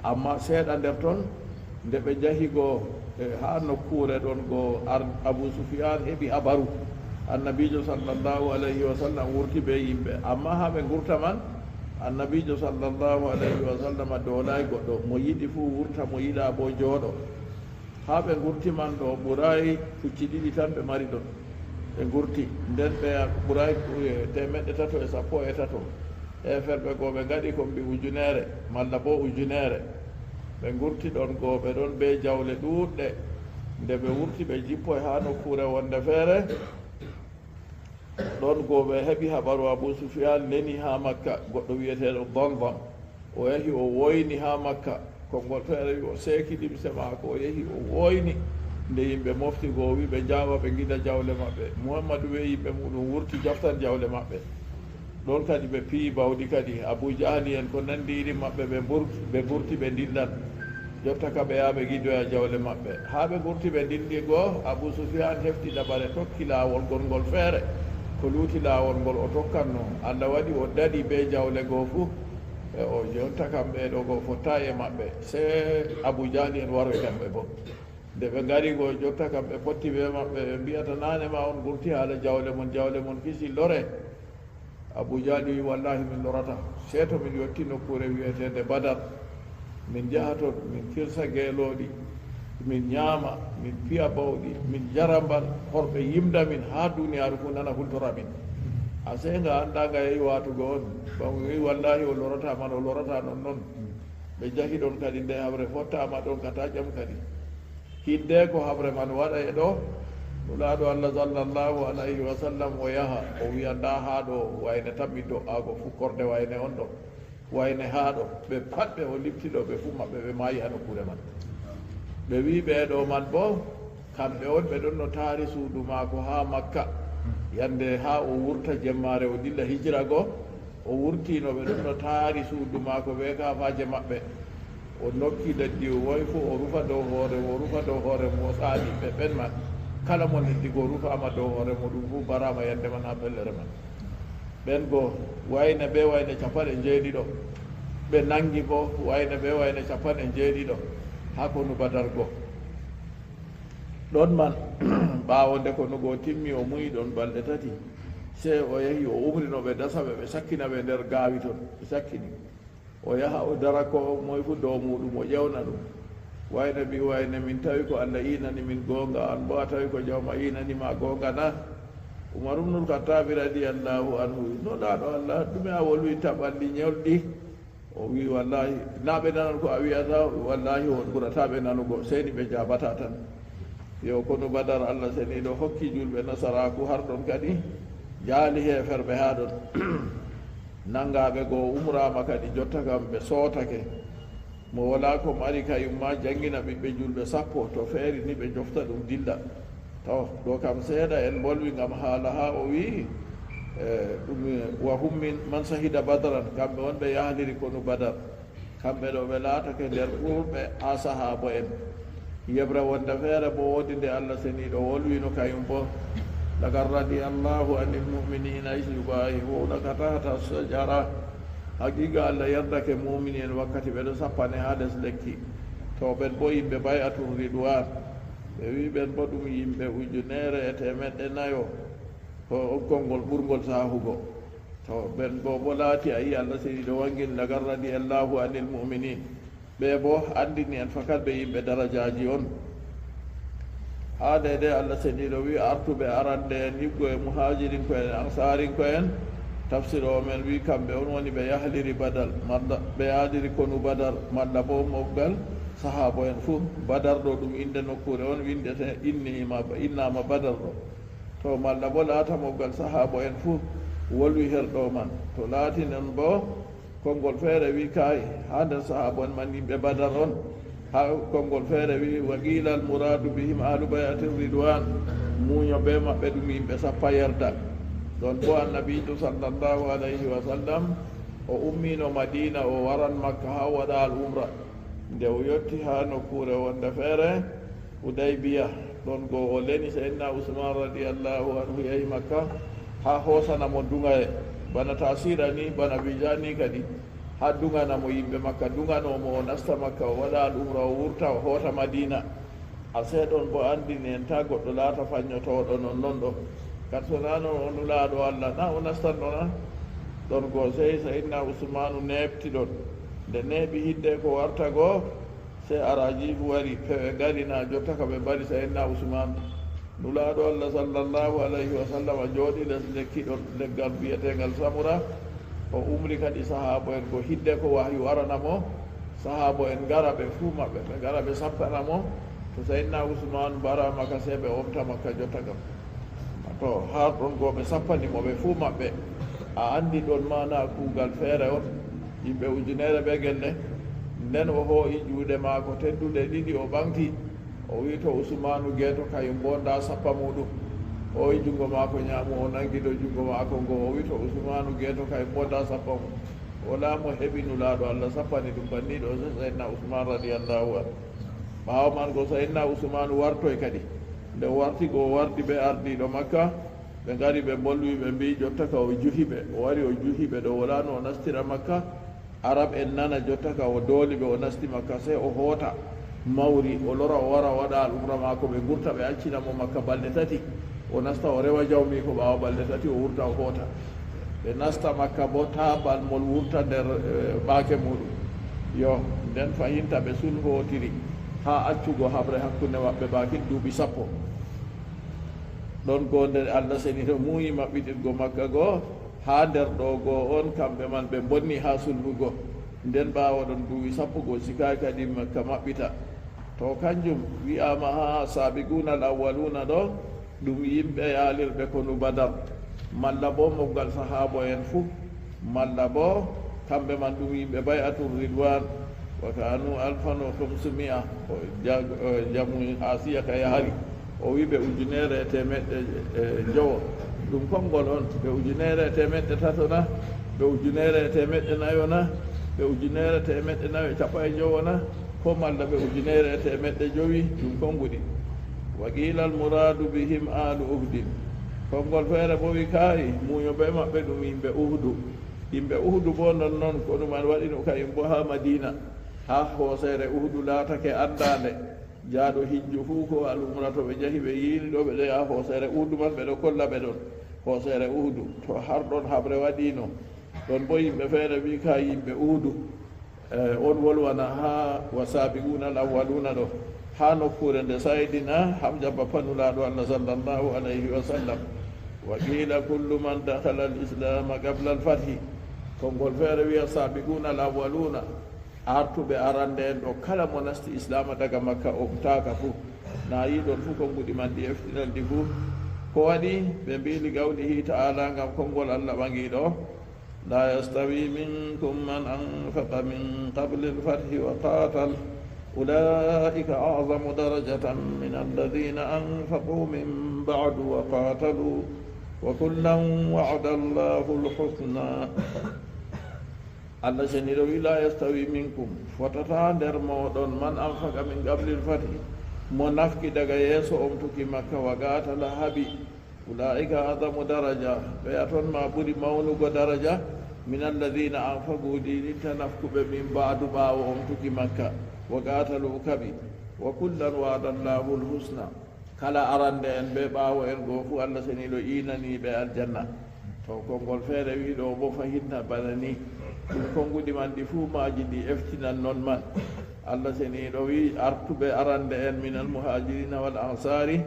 amma seeɗa nder toon nde ɓe jahi goo ha nokkure ɗon goo abou soufiane heɓi habaru annabijo sallllahu alayhi wa sallam wurti ɓe yimɓe amma ha ɓe gurta man annabijo sallllahu alayhi wa sallam doolay goɗɗo mo yiɗi fuu wurta mo yiɗa bo jooɗo ha ɓe gurti man ɗo ɓuray pucci ɗiɗi tan ɓe mari ɗon ɓe gurti nden ɓe ɓuray 113 ferɓe goo ɓe gaɗi ko mbi ujunere malla bo ujunere ɓe gurti ɗon goo ɓe ɗon be jawle ɗuuɗɗe nde ɓe wurti ɓe jippoye ha nokkure wonde feere ɗon goo ɓe heɓi habaru abou soufiane leni ha makka goɗɗo wiyeteɗo donbam o yahi o woyni ha makka konngol feere wi o seeki limse maako o yahi o woyni nde yimɓe mofti goo wi ɓe jaawa ɓe gida jawle maɓɓe mouhammadou wi yimɓe muɗum wurti joftan jawle maɓɓe ɗon kadi ɓe pii bawɗi kadi abou jahli en ko nanndiri maɓɓe ɓe gurti ɓe ndillan jotta ka ɓe yaaɓe gidoya jawle maɓɓe haa ɓe gurti ɓe ndilli goo abou soufiane hefti ɗaɓare tokki laawol ngol feere ko luuti laawol ngol o tokkatno allah waɗi o daɗi be jawle goo fuu e o jonta kam ɓeeɗo goo fotta e maɓɓe se abou jahli en waroy kamɓe bo nde ɓe ngari goo jotta kam ɓe potti ɓe maɓɓe ɓe mbiyata naane ma on gurti haala jawle mon kisi lore abou jahli wi wallahi min lorata seeto min yetti nokkure wiyetede badar min jaha toon min kirsa geelooɗi min ñaama min piya bawɗi min jarambal horɓe yimda min ha duniyaaru fu nana hultora min a senga anndaga yehi watugo on ɓamu wi wallahi o lorotama o lorota non noon ɓe jahi ɗon kadi nde habre fottama ɗon kata jam kadi hidde ko habre man waɗa e ɗo nulaaɗo allah sallllahu alayhi wa sallam o yaha o wiya nda haa ɗo wayne tammi do'ago fukkorde wayne on ɗo wayne haa ɗo ɓe pat ɓe o lifti ɗo ɓe fuu maɓɓe ɓe maayi ha nokkure man ɓe wi ɓeeɗo man bo kamɓe on ɓe ɗon no taari suudu maako haa makka yande haa o wurta jemmare o dilla hijira goo o wurtino ɓe ɗon no taari suudu maako ɓe kafaje maɓɓe o nokki leddi woy fo o rufa dow hoore o rufa dow hoore mo saali ɓe ɓen man kala mo leddi goo rufama dow hoore muɗum fuu barama yande man ha pellere man ɓen goo wayne ɓe wayne capanɗe jeeɗiɗo ɓe nangi bo wayne ɓe wayne capanɗe jeeɗiɗo ha konu badar goo ɗon man ɓaawo nde kono goo timmi o muyi ɗon balɗe tati se o yehi o umrinoɓe dasaɓe ɓe sakkinaɓe nder gaawi toon ɓe sakkini o yaha o dara ko moye fu dow muɗum o ƴewna ɗum wayne mbi wayne min tawi ko allah inani min goonga an bo a tawi ko jawma inanima goonga na Umar ibnul Khattabi radiyallahu anhu noɗaɗo allah ɗume a wolwi taɓalɗi ñewɗi o wi wallahi naɓe nanan ko a wiyata wallahi on ɓurataɓe nanugo seni ɓe jabata tan yo kono badar allah seniɗo hokki julɓe nasaraku har ɗon kadi jaali heferɓe ha ɗon nangaɓe goo umrama kadi jotta kam ɓe sootake mo wala ko mari kayumma jangina ɓiɓɓe julɓe sappo to feeri ni ɓe jofta ɗum dilla taw ɗo kam seeɗa en bolwi gam haala ha o wi ɗum wa hum min man sahida badran kamɓe on ɓe yahliri kono badar kamɓe ɗo ɓe laatake nder ɓurɓe ha sahabo en yeɓra wonde feere bo woodi nde allah seniɗo wolwino kayum bo laqad radiyallahu anil muminina is yubayyi'unaka tahta shajara haqiqa allah yerdake mumini en wakkati ɓeɗo sappane ha les lekki to ɓen bo yimɓe bay'atul ridwan ɓe wi ɓen bo ɗum yimɓe 1,400 ko konngol ɓurgol sahugo to ɓen bo laati a yi allah seniɗo wangin laqad radiyallahu anil muminin ɓe bo andini en fakat ɓe yimɓe darajaji on haade de allah seniɗo wi artuɓe arande en yiggo e muhajirin ko en ansarin ko en tafsir o men wi kamɓe on woni ɓe yahliri badal malla ɓe yahdiri konu badar malla bo moggal sahabo en fuu badar ɗo ɗum inde nokkure on windete innama badar ɗo to malla bo laata moggal sahabo en fuu wolwi herɗo man to laati non bo konngol feere wi kay ha nder sahabo en man yimɓe badar on ha konngol feere wi wa qila al mouradu bihim ahlu bayati ridwan muño ɓe maɓɓe ɗum yimɓe sappa yerda ɗon bo annabijo sallllahu alayhi wa sallam o ummino madina o waran makka ha waɗa al umra nde o yetti ha nokkure wonde feere Hudaybiya ɗon go o leni seydna Usman radiyallahu anhu yehi makka ha hoosanamo dungaye bana tasira ni bana bijani kadi ha dunganamo yimɓe makka dunganomo o nasta makka o waɗa al umra o wurta o hoota madina a seeɗon bo andini en ta goɗɗo laata faññotoɗo non non ɗo kat sona noon o nulaaɗo allah na o nastanno na ɗon goo sey seydna Usmanu neɓti ɗon nde neeɓi hidde ko warta goo se araji wari pewe garina jotta ka ɓe mbaɗi seydna Usmanu nulaaɗo allah sallllahu alayhi wa sallam a jooɗi les lekki ɗon leggal biyetegal samura o umri kadi sahabo en ko hidde ko wahyu waranamo sahabo en gara ɓe fuu maɓɓe ɓe gara ɓe sappanamo to seydna Usmanu mbarama ka se ɓe omta makka jotta kam to ha ɗon goo ɓe sappanimo ɓe fuu maɓɓe a andi ɗon mana kuugal feere on yimɓe 1,000 ɓe gelle nden o hooyi juuɗe maako tedduɗe ɗiɗi o ɓanti o wi to Usmanu geeto kayum bo nda sappa muɗum o yi junngo maako ñaamu o nangi ɗo junngo maako ngo o wi to Usmanu geeto kayum bo nda sappa mum wala mo heɓi nulaaɗo allah sappani ɗum banniɗo so seydna Usman radiyallahu anhu ɓaawo man ko seydna Usmanu wartoy kadi nde warti ko wardi ɓe ardiɗo makka ɓe ngari ɓe bolwi ɓe mbi jotta ka o juhiɓe o wari o juhiɓe ɗo wala no o nastira makka arab en nana jotta ka o dooliɓe o nasti makka sey o hoota mawri o lora o wara waɗa al umra maako ɓe gurta ɓe accinamo makka balɗe tati o nasta o rewa jawmi ko ɓaawa balɗe tati o wurta o hoota ɓe nasta makka bo taabal mol wurta nder ɓaake muɗum yo nden fahinta ɓe sulhootiri ha accugo habre hakkunde maɓɓe bakin duuɓi 10 ɗon gonde Allah seni to muuyi maɓɓitirgo makka goo ha nder ɗo goo on kamɓe man ɓe bonni ha sulhugo nden ɓawa ɗon duuɓi 10 goo sikay kadi makka maɓɓita to kanjum wiyama ha sabiquna al awwaluna ɗo ɗum yimɓe yaalirɓe konu badar malla bo moggal sahabo en fuu malla bo kamɓe man ɗum yimɓe bayatul ridwan wa kanu 1500 o jamu asiya ka yahari o wi ɓe ujunere temeɗɗe jowo ɗum konngol on ɓe ujunere temeɗɗe tatona ɓe ujunere temeɗɗe nayona ɓe ujunere temeɗɗe nayo caɓa jowona ko malla ɓe ujunere temeɗɗe jowi ɗum konnguɗi wa qila al muradu bihim alu uhdin konngol feere bo wi kaayi muño ɓe maɓɓe ɗum yimɓe uhudu bo non noon ko ɗuman waɗino kayum bo ha madina ha hoosere uhudu laatake andande jaaɗo hijju fuu ko al umra to ɓe jahi ɓe yiini ɗo ɓe ɗo yaha hoosere uhudu man ɓe ɗo kolla ɓe ɗon hoosere uhudu to har ɗon haɓre waɗino ɗon bo yimɓe feere wi ka yimɓe uhudu on wolwana ha wa sabiquna al awwaluna ɗo ha nokkure nde saydina hamja bappanulaɗo Allah sallllahu alayhi wa sallam wa qila kullu man dakhala al islama qabla al fathi konngol feere wiya sabiquna al awwaluna artuɓe arande en ɗo kala mo nasti islama daga makka o butaka fuu na yi ɗon fuu konnguɗi man ɗi eftinalɗi fuu ko waɗi ɓe mbili gawlihi ta'ala ngam konngol Allah ɓangi ɗo la yastawi minkum man anfaqa min qabli al fathi wa qatal أولئك أعظم درجة من الذين أنفقوا من بعد وقاتلوا وكلا وعد الله الحسنى Allah seniro wi la yastawi minkum fotata nder moɗon man anfaqa min qablil fati mo nafki daga yeeso on tuki makka wa gatala haaɓi ulaika adamu daraja ɓeya toon ma ɓuri mawnugo daraja min alladina anfaqu ɗiɗinta nafkuɓe min baadu ɓaawo on tuki makka wa gatalu kaɓi wa kullan wa'ada llahu lhusna kala arande en ɓe ɓaawo en goo fu Allah seniɗo inaniɓe aljanna to konngol feere wi ɗo bo fahinna bana ni ɗum konnguɗi man ɗi fuu maaji ɗi eftinan noon man Allah seniɗo wi artuɓe arande en min almuhajirina wal ansari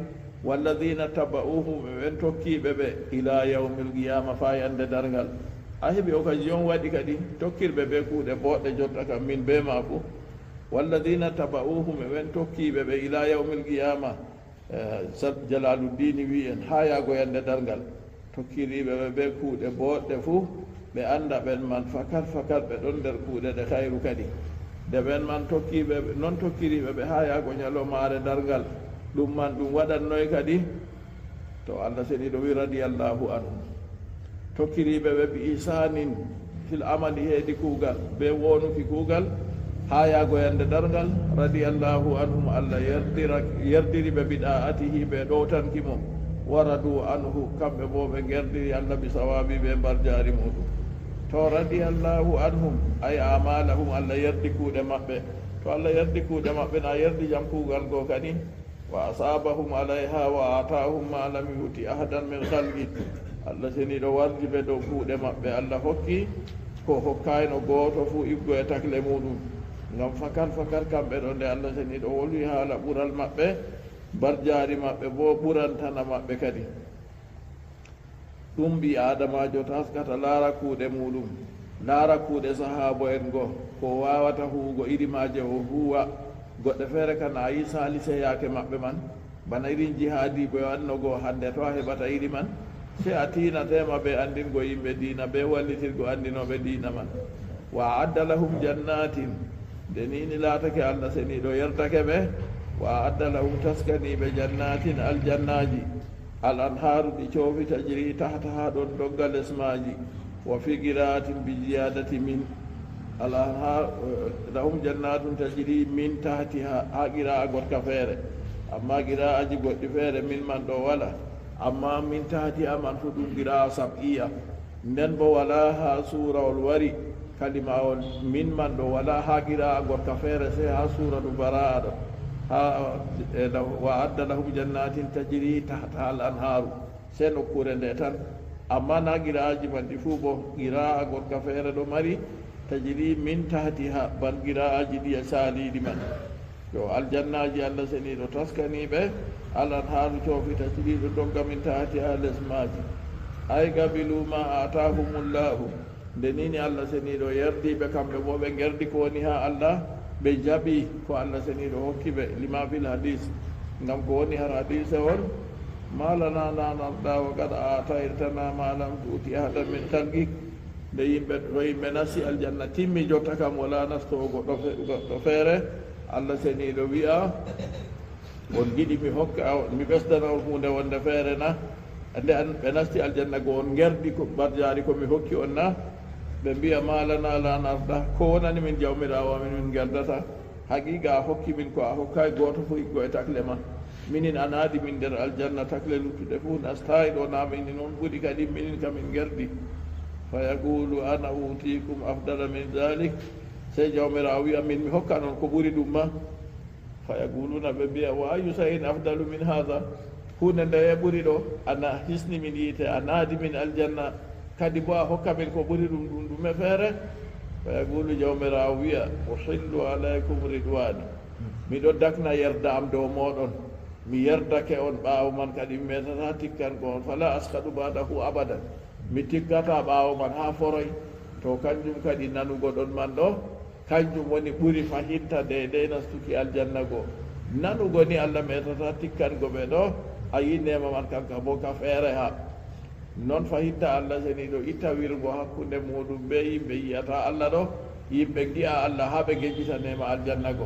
walladina taba'uhum ɓen tokkiɓe ɓe ila yawmil qiyama fa yande dargal a heɓi occasion waɗi kadi tokkirɓe ɓe kuuɗe boɗɗe jotta kam min be ma fu walladina taba'uhum ɓen tokkiɓe ɓe ila yawmil qiyama jalaluddin wi en ha yago yande dargal tokkiriɓe ɓe kuuɗe boɗɗe fuu ɓe anda ɓen man fakat ɓe ɗon nder kuuɗe ɗe kayru kadi nde ɓen man tokkiɓe noon tokkiriɓe ɓe ha yago ñalomare dargal ɗum man ɗum waɗannoy kadi to Allah seniɗo wi radiyallahu anhum tokkiriɓe ɓe bi isanin fil amali heedi kuugal be wonuki kuugal ha yagoyande dargal radiyallahu anhum Allah yerdiriɓe bida'atihi ɓe ɗowtankimo waradu anhu kamɓe bo ɓe gerdiri Allah bi sawabi ɓe mbar jaari muɗum to radiyallahu anhum ay amalahum Allah yerdi kuuɗe maɓɓe to Allah yerdi kuuɗe maɓɓe na yerdi jam kuugal go kadi wa asabahum alayha wa atahum ma lam yuti ahadan min khalqi Allah seniɗo wardi ɓe dow kuuɗe maɓɓe Allah hokki ko hokkayno gooto fuu iggo e takle muɗum ngam fakat kamɓe ɗo nde Allah seniɗo wolwi haala ɓural maɓɓe mbar jaari maɓɓe bo ɓurantana maɓɓe kadi ɗum mbi adamajo taskata laara kuuɗe muɗum laara kuuɗe sahabo en go ko wawata huugo irimaje o huwa goɗɗe feere kana yi salise yaake maɓɓe man bana irin jihadiɓe wannogo hande to a heɓata iri man se a tinatema ɓe andingo yimɓe diina ɓe wallitirgo andinoɓe diina man wa adda lahum jannatin nde nini laatake Allah seniɗo yerdake ɓe wa adda lahum taskaniɓe jannatin aljannaji al anharu ɗi coofi tajiri tahtaha ɗon dogga lesmaji wa figiratin bi jiyadati min al anhar lahum jannatun tajiri min tahtiha ha qira'a gotka feere amma qira'aji goɗɗi feere min man ɗo wala amma min tahtiha man fu ɗum qira'a sab'iya nden bo wala ha surawol wari kalimawol min man ɗo wala ha qira'a gotka feere se ha suratu bara'a ɗo wa adda lahum jannatin tajri tahtaha al anharu se nokkure nde tan amma na qira'aji man ɗi fuu bo qira'a gotka feere ɗo mari tajri min tahtiha ban qira'aji ɗi e saaliɗi man yo aljannaji Allah seniɗo taskaniɓe alan haaru coofita ciɗiɗo dogga min tahatiha lesmaji ay gabilu ma atahumullahu nde nini Allah seniɗo yerdiɓe kamɓe bo ɓe gerdi ko woni ha Allah ɓe jaɓi ko Allah seniɗo hokkiɓe lima fil hadis ngam ko woni har hadise on ma lana la narda wa qad ataytana ma lam tuti ahadan min khalqik nde yimɓe nasi aljanna timmi jotta kam wala nastowo goɗɗo feere Allah seniɗo wiya on giɗi mi hokka mi ɓesdana on hunde wonde feere na nde ɓe nasti aljanna go on gerdi ko barjari komi hokki on na ɓe mbiya malana la narda ko wonani min jawmirawo amin min gerdata haqiqa a hokki min ko a hokkay goto fo iggo e takle ma minin a naadi min nder aljanna takle luttuɗe fuu nastayi ɗo namini noon ɓuuri kadi minin kamin gerdi fa yaqulu ana utikum afdala min dalik sey jawmirawo wiya min mi hokka noon ko ɓuri ɗum ma fa yaquluna ɓe mbiya wa ayu sayin afdalu min hada hunde nde e ɓuri ɗo ana hisni min yiite a naadi min aljanna kadi bo a hokka min ko ɓuri ɗum ɗume feere fa yaqulu jawmirawo wiya uhillu alaykum ridwani miɗo dakna yerda am dow moɗon mi yerdake on ɓaawo man kadi mi metata tikkan ko on fala askadu badahu abadan mi tiggata ɓaawo man ha foroy to kanjum kadi nanugo ɗon man ɗo kanjum woni ɓuri fahinta de nastuki aljanna go nanugo ni Allah metata tikkango ɓe ɗo a yi nema man kanka bo ka feere ha non fahinta Allah seniɗo itta wirgo hakkunde muɗum be yimɓe yiyata Allah ɗo yimɓe gi'a Allah ha ɓe gejjita nema aljanna go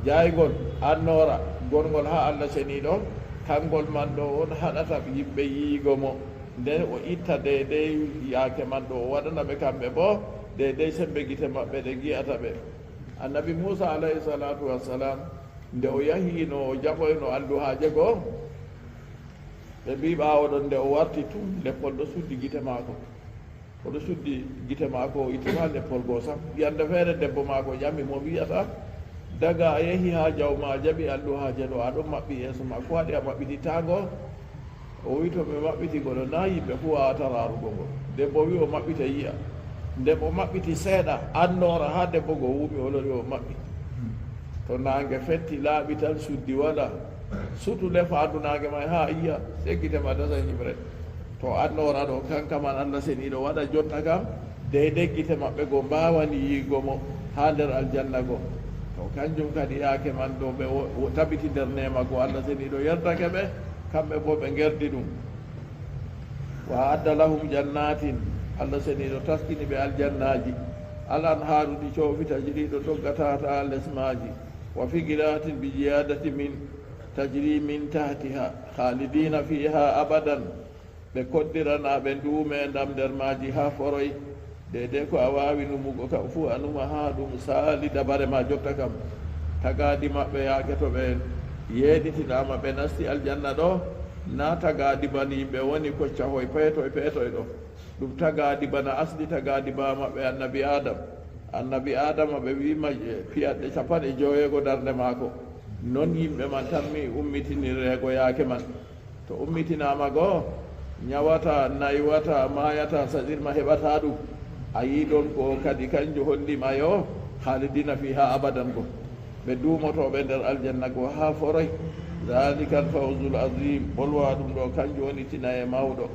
jaygol annora gongol ha Allah seniɗo kangol man ɗo on haɗata yimɓe yiigo mo nden o itta deydey yaake man ɗo o waɗana ɓe kamɓe bo deydey sembe gite maɓɓe ɗe gi'ata ɓe annabi Musa alayhi salatu wassalam nde o yahi no jaɓoyno alluhaje goo ɓe mbi ɓaawo ɗon nde o warti tum leppol ɗo suddi gite maako oɗo suddi gite maako o ittima leppol goo sam yande feere debbo maako ƴami mo wiyata daga a yehi ha jawma jaɓi alluhaje ɗo aɗon maɓɓi yeeso ma ko waɗi a maɓɓititago o wi to mi maɓɓitigo ɗo na yimɓe fu wawata rarugo ngo debbo wi o maɓɓita yiya nde o maɓɓiti seeɗa annora ha debbo go wuumi o lori o maɓɓi to nange fetti laaɓi tan suddi waɗa sutule faadunage ma ha yiya seggitema dasa ñimre to annora ɗo kankaman Allah seniɗo waɗa jotta kam dey deggite maɓɓe go mbawani yiigo mo ha nder aljanna go to kanjum kadi yaake man ɗo ɓe tabiti nder nema go Allah seniɗo yerdake ɓe kamɓe bo ɓe gerdi ɗum wa adda lahum jannatin Allah seniɗo taskini ɓe aljannaji alan haaruɗi coofita jiɗiɗo doggatata lesmaji wa figiratin bi jiyadati min tajri min tahtiha khalidina fiha abadan ɓe koddirana ɓe nduume ndam nder maji ha foroy dede ko a wawi numugo kam fuu a numa ha ɗum saali dabare ma jotta kam tagadi maɓɓe yaake to ɓe yeeɗitinama ɓe nasti aljanna ɗo na tagadi bani yimɓe woni koccahoy peetoy ɗo ɗum tagadi bana asli tagadi ba maɓɓe annabi adama ɓe wima piyaɗɗe 50 darde maako non yimɓe man tan mi ummitinirego yaake man to ummitinama goo ñawata naywata mayata saɗirma heɓata ɗum a yiɗon ko kadi kanjum hollima yo haalidina fi ha abadan go ɓe duumotoɓe nder aljanna go ha foroy dalika al fawzul azim bolwa ɗum ɗo kanjum woni tinaye mawɗo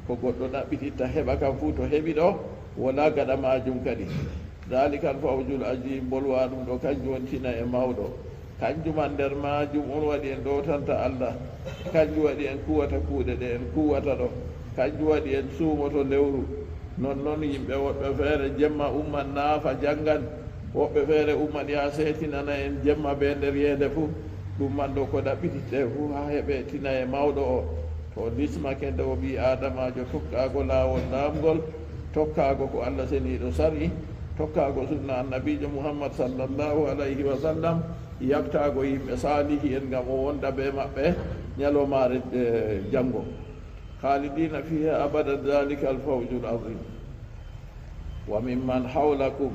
ko goɗɗo ɗaɓɓititta heɓa kam fuu to heɓi ɗo wala gaɗa majum kadi dalika al fawzul azim bolwa ɗum ɗo kanjum woni tinaye mawɗo kanjuma nder majum on waɗi en ɗowtanta Allah kanjum waɗi en kuwata kuuɗe ɗe en kuwata ɗo kanjum waɗi en suumoto lewru non yimɓe woɓɓe feere jemma umman naafa janngan woɓɓe feere umman ya seetinana en jemma be nder yede fuu ɗum man ɗo ko ɗaɓɓititte fuu ha heɓe tina e mawɗo o to lismake nde o ɓi adamajo tokkago laawol namgol tokkago ko Allah seniɗo sari tokkago sunna annabijo Muhammad sallallahu alayhi wa sallam yabtago yimɓe salihi en ngam o wonda be maɓɓe ñalomare janngo khalidina fiha abada dhalika alfawju alazim wa mimman hawlakum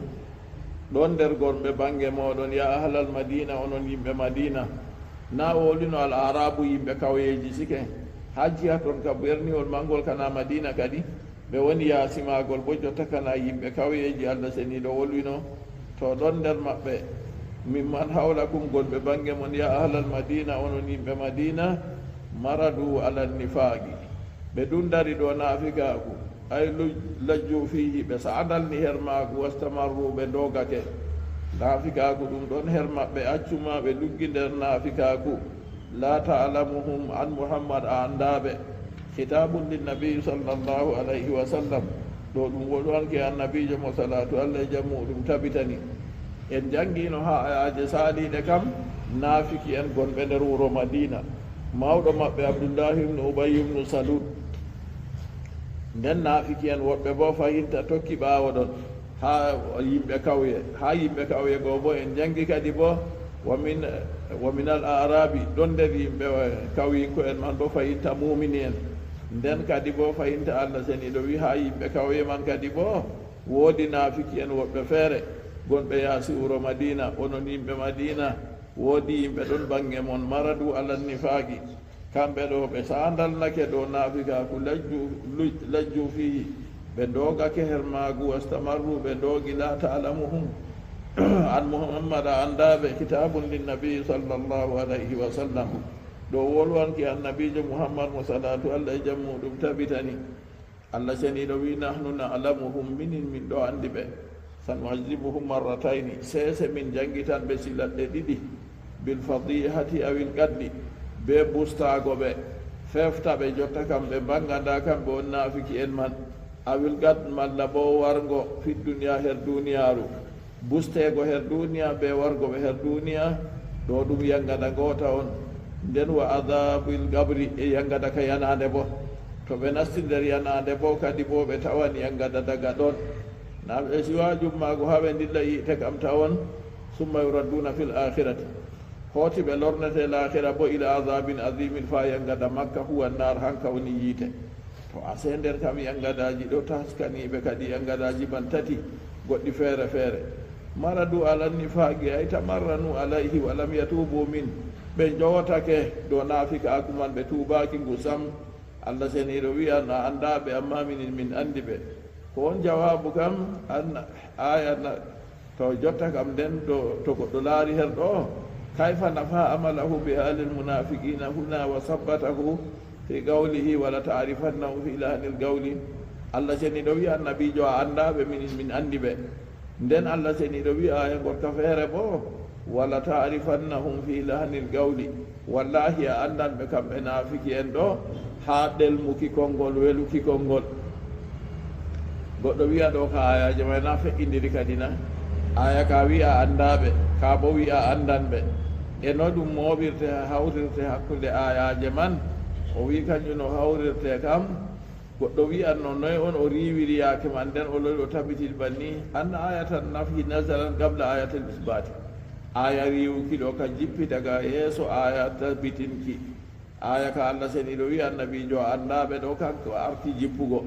ɗon nder gonɓe bange moɗon ya ahlal madina onon yimɓe madina na wolino al arabu yimɓe kawyeji sike ha jiha toon ka ɓerniwol mangol kana madina kadi ɓe woni yasimagol bo jotta kana yimɓe kawyeji Allah seniɗo wolwino to ɗon nder maɓɓe mimman hawlakum gonɓe bange mon ya ahlal madina onon yimɓe madina maradu ala nifaqi ɓe ɗum dari ɗo naafikaku ay lajju fihi ɓe saadalni her maaku wastamarru ɓe dogake naafikaku ɗum ɗon her maɓɓe accuma ɓe luggi nder naafikaku la ta'lamuhum an muhammad a andaɓe kitabun linnabiyu sallllahu alayhi wa sallam ɗo ɗum woɗwanke annabijo mo salatu allah e jammu ɗum tabitani en jangino ha ayaje saaliɗe kam naafiki en gonɓe nder wuro madina mawɗo maɓɓe abdoullahi ibnu ubay ibnu salud nden naafiki en woɓɓe bo fahinta tokki ɓaawo ɗon ha yimɓe kawye goo bo en jangi kadi bo wa min al arabi ɗon nder yimɓe kawyinko en man bo fahinta mumini en nden kadi bo fahinta allah seniɗo wi ha yimɓe kawye man kadi bo woodi naafiki en woɓɓe feere gonɓe yaasi wuro madina onon yimɓe madina woodi yimɓe ɗon bange mon maradu ala nifaqi kamɓe ɗo ɓe sandalnake ɗo naafikaku lajju fihi ɓe dogake her maagu wastamarru ɓe doogi la ta'lamuhum an muhammad a andaɓe kitabun linnabiyi sallllahu alayhi wa sallam ɗo wolwanki annabijo muhammad mo salatu allah e jammu ɗum tabitani allah seniɗo wi nahnu na'lamuhum minin min ɗo andi ɓe sanuazibuhum marratayni seese min jangitan ɓe silatɗe ɗiɗi bilfadihati awil qaddi be bustago ɓe fefta ɓe jotta kam ɓe mbanganda kamɓe on naafiki en man awil qad malla bo wargo fi duniya her duniyaru bustego her duniya be wargo ɓe her duniya ɗo ɗum yangada gota on nden wa adabil gabri e yangada ka yanade bo to ɓe nasti nder yanade bo kadi bo ɓe tawan yangada daga ɗon na ɓe siwajum maago ha ɓe ndilla yiite kam tawon summa yuradduna fil akhirati hooti ɓe lornete l'akhira bo ila adabin adimin fa yangada makka huwa nar hanka woni yiite to ase nder kam yangadaji ɗo taskaniɓe kadi yangadaji ban tati goɗɗi feere feere maradu ala nifaqi ay tamarranu alayhi wa lam yatubu min ɓe jowotake ɗo naafikaku man ɓe tubaki ngu sam allah seniɗo wiya na andaɓe amma minin min andi ɓe ko on jawabu kam aya to jotta kam nden to goɗɗo laari her ɗo kayfa nafa amalahu bi halil munafiqina huna wa sabbatahu fi qawlihi wala ta'rifannahu fi lahnil qawli allah seniɗo wiya annabijo a andaɓe minin min andi ɓe nden allah seniɗo wiya aya gorka feere bo wala ta'rifannahum fi lahnil qawli wallahi a andan ɓe kamɓe naafiki en ɗo ha ɗelmuki konngol weluki konngol goɗɗo wiya ɗo ka ayaje may na feƴƴidiri kadi na aya ka wiya andaɓe ka bo wiya andanɓe e no ɗum moɓirte hawrirte hakkude ayaje man o wi kañum no hawrirte kam goɗɗo wiyanno noy on o riwiri yaake man nden o lori o tabitin banni anna ayatan nafi nasalan qabla ayatel isbati aya riwuki ɗo ka jippi daga yeeso aya tabitinki aya ka allah seniɗo wi annabijo andaɓe ɗo kanko arti jippugo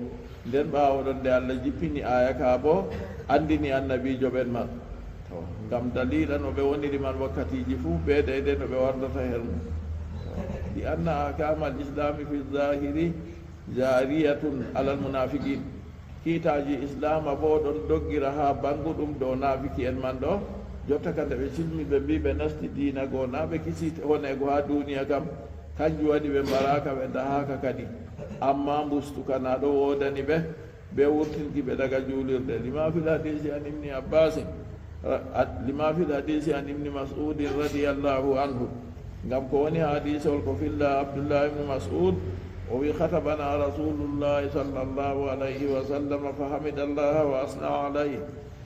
nden ɓawoɗon nde allah jippini aya ka bo andini annabijo ɓen man to ngam dalila no ɓe woniri man wakkatiji fuu ɓe deyde no ɓe wardata her mum li anna akama al islami fi zahiri jariyatun alal munafiqin kiitaji islama bo ɗon doggira ha bangu ɗum ɗo naafiki en man ɗo jotta kande ɓe cilmi ɓe mbi ɓe nasti diina goo na ɓe kisi honego ha duniya kam kanjum waɗi ɓe mbaraka ɓe dahaka kadi amma mbustuka na ɗo wodani ɓe wurtinki ɓe daga juulirde lima fil hadisi an ibni abbasin lima fil hadisi an ibni mas'udin radiyallahu anhu ngam ko woni hadisol ko filla abdullah ibnu mas'ud o wi khatabana rasulullahi sallllahu alayhi wa sallam fa hamidallaha wa asna alayhi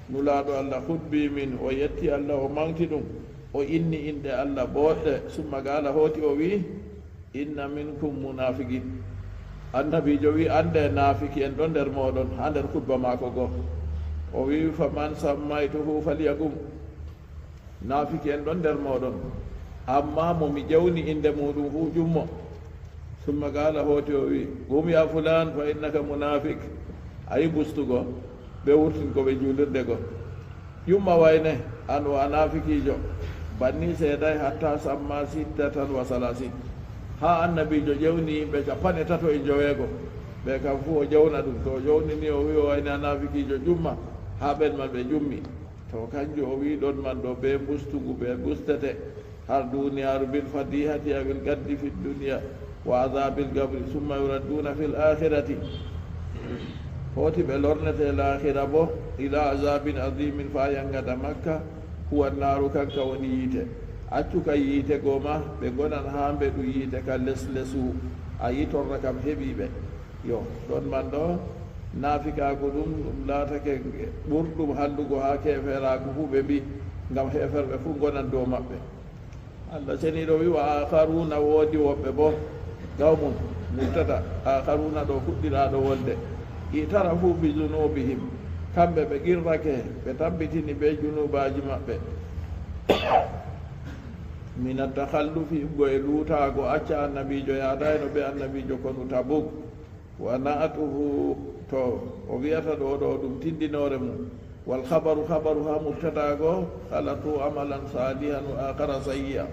nulaaɗo allah hutbi min o yetti allah o manti ɗum o inni inde allah boɗɗe summa ga allah hooti o wi inna minkum munafiqin annabijo wi ande naafiki en ɗo nder moɗon ha nder khutba maako goo o wi fa man sammaytuhu falyagum naafiki en ɗon nder moɗon amma momi ƴewni inde muɗum fu jummo summa ga allah hooti o wi gum ya fulan fa innaka munafiq ayi bustugo ɓe wurtin ko ɓe juulirde go yumma wayne an o a naafikiijo banni seeday hatta samma sittatan wa salasin ha annabijo ƴewni yimɓe capanɗe tato e joweego ɓe kam fuu o ƴewna ɗum to o ƴewnini o wi o wayne a naafikiijo ƴumma ha ɓen man ɓe ƴummi to kanjo o wi ɗon man ɗo ɓe bustugu ɓe bustete har duniyaru bil fadihati awil gaddi fi dunia wa adabil gabri summa yuradduna fi l akhirati hoti ɓe lornete lahira bo ila azabin adimin fa yangata makka huwa naru kanka woni yiite accu ka yiite goma ɓe gonan ha ɓe ɗum yiite ka leslesu a yitorna kam heeɓiɓe yo ɗon man ɗo naafikaku ɗum laatake ɓurɗum hallugo ha keferaku fu ɓe mbi ngam heferɓe fu gonan dow maɓɓe allah seniɗo wi wa akharuna woodi woɓɓe bo gawmum murtata akharuna ɗo fuɗɗiraɗo wonde itara fu bi junubihim kamɓe ɓe qirrake ɓe tabbitini ɓe junubaji maɓɓe min atakhallufi go e luutago acca annabijo yaadayno ɓe annabijo kono tabuk wa na'atuhu to o wiyata ɗo ɗo ɗum tindinore mum wal habaru ha murtatago halatu amalan salihan wa akhara sayyi'a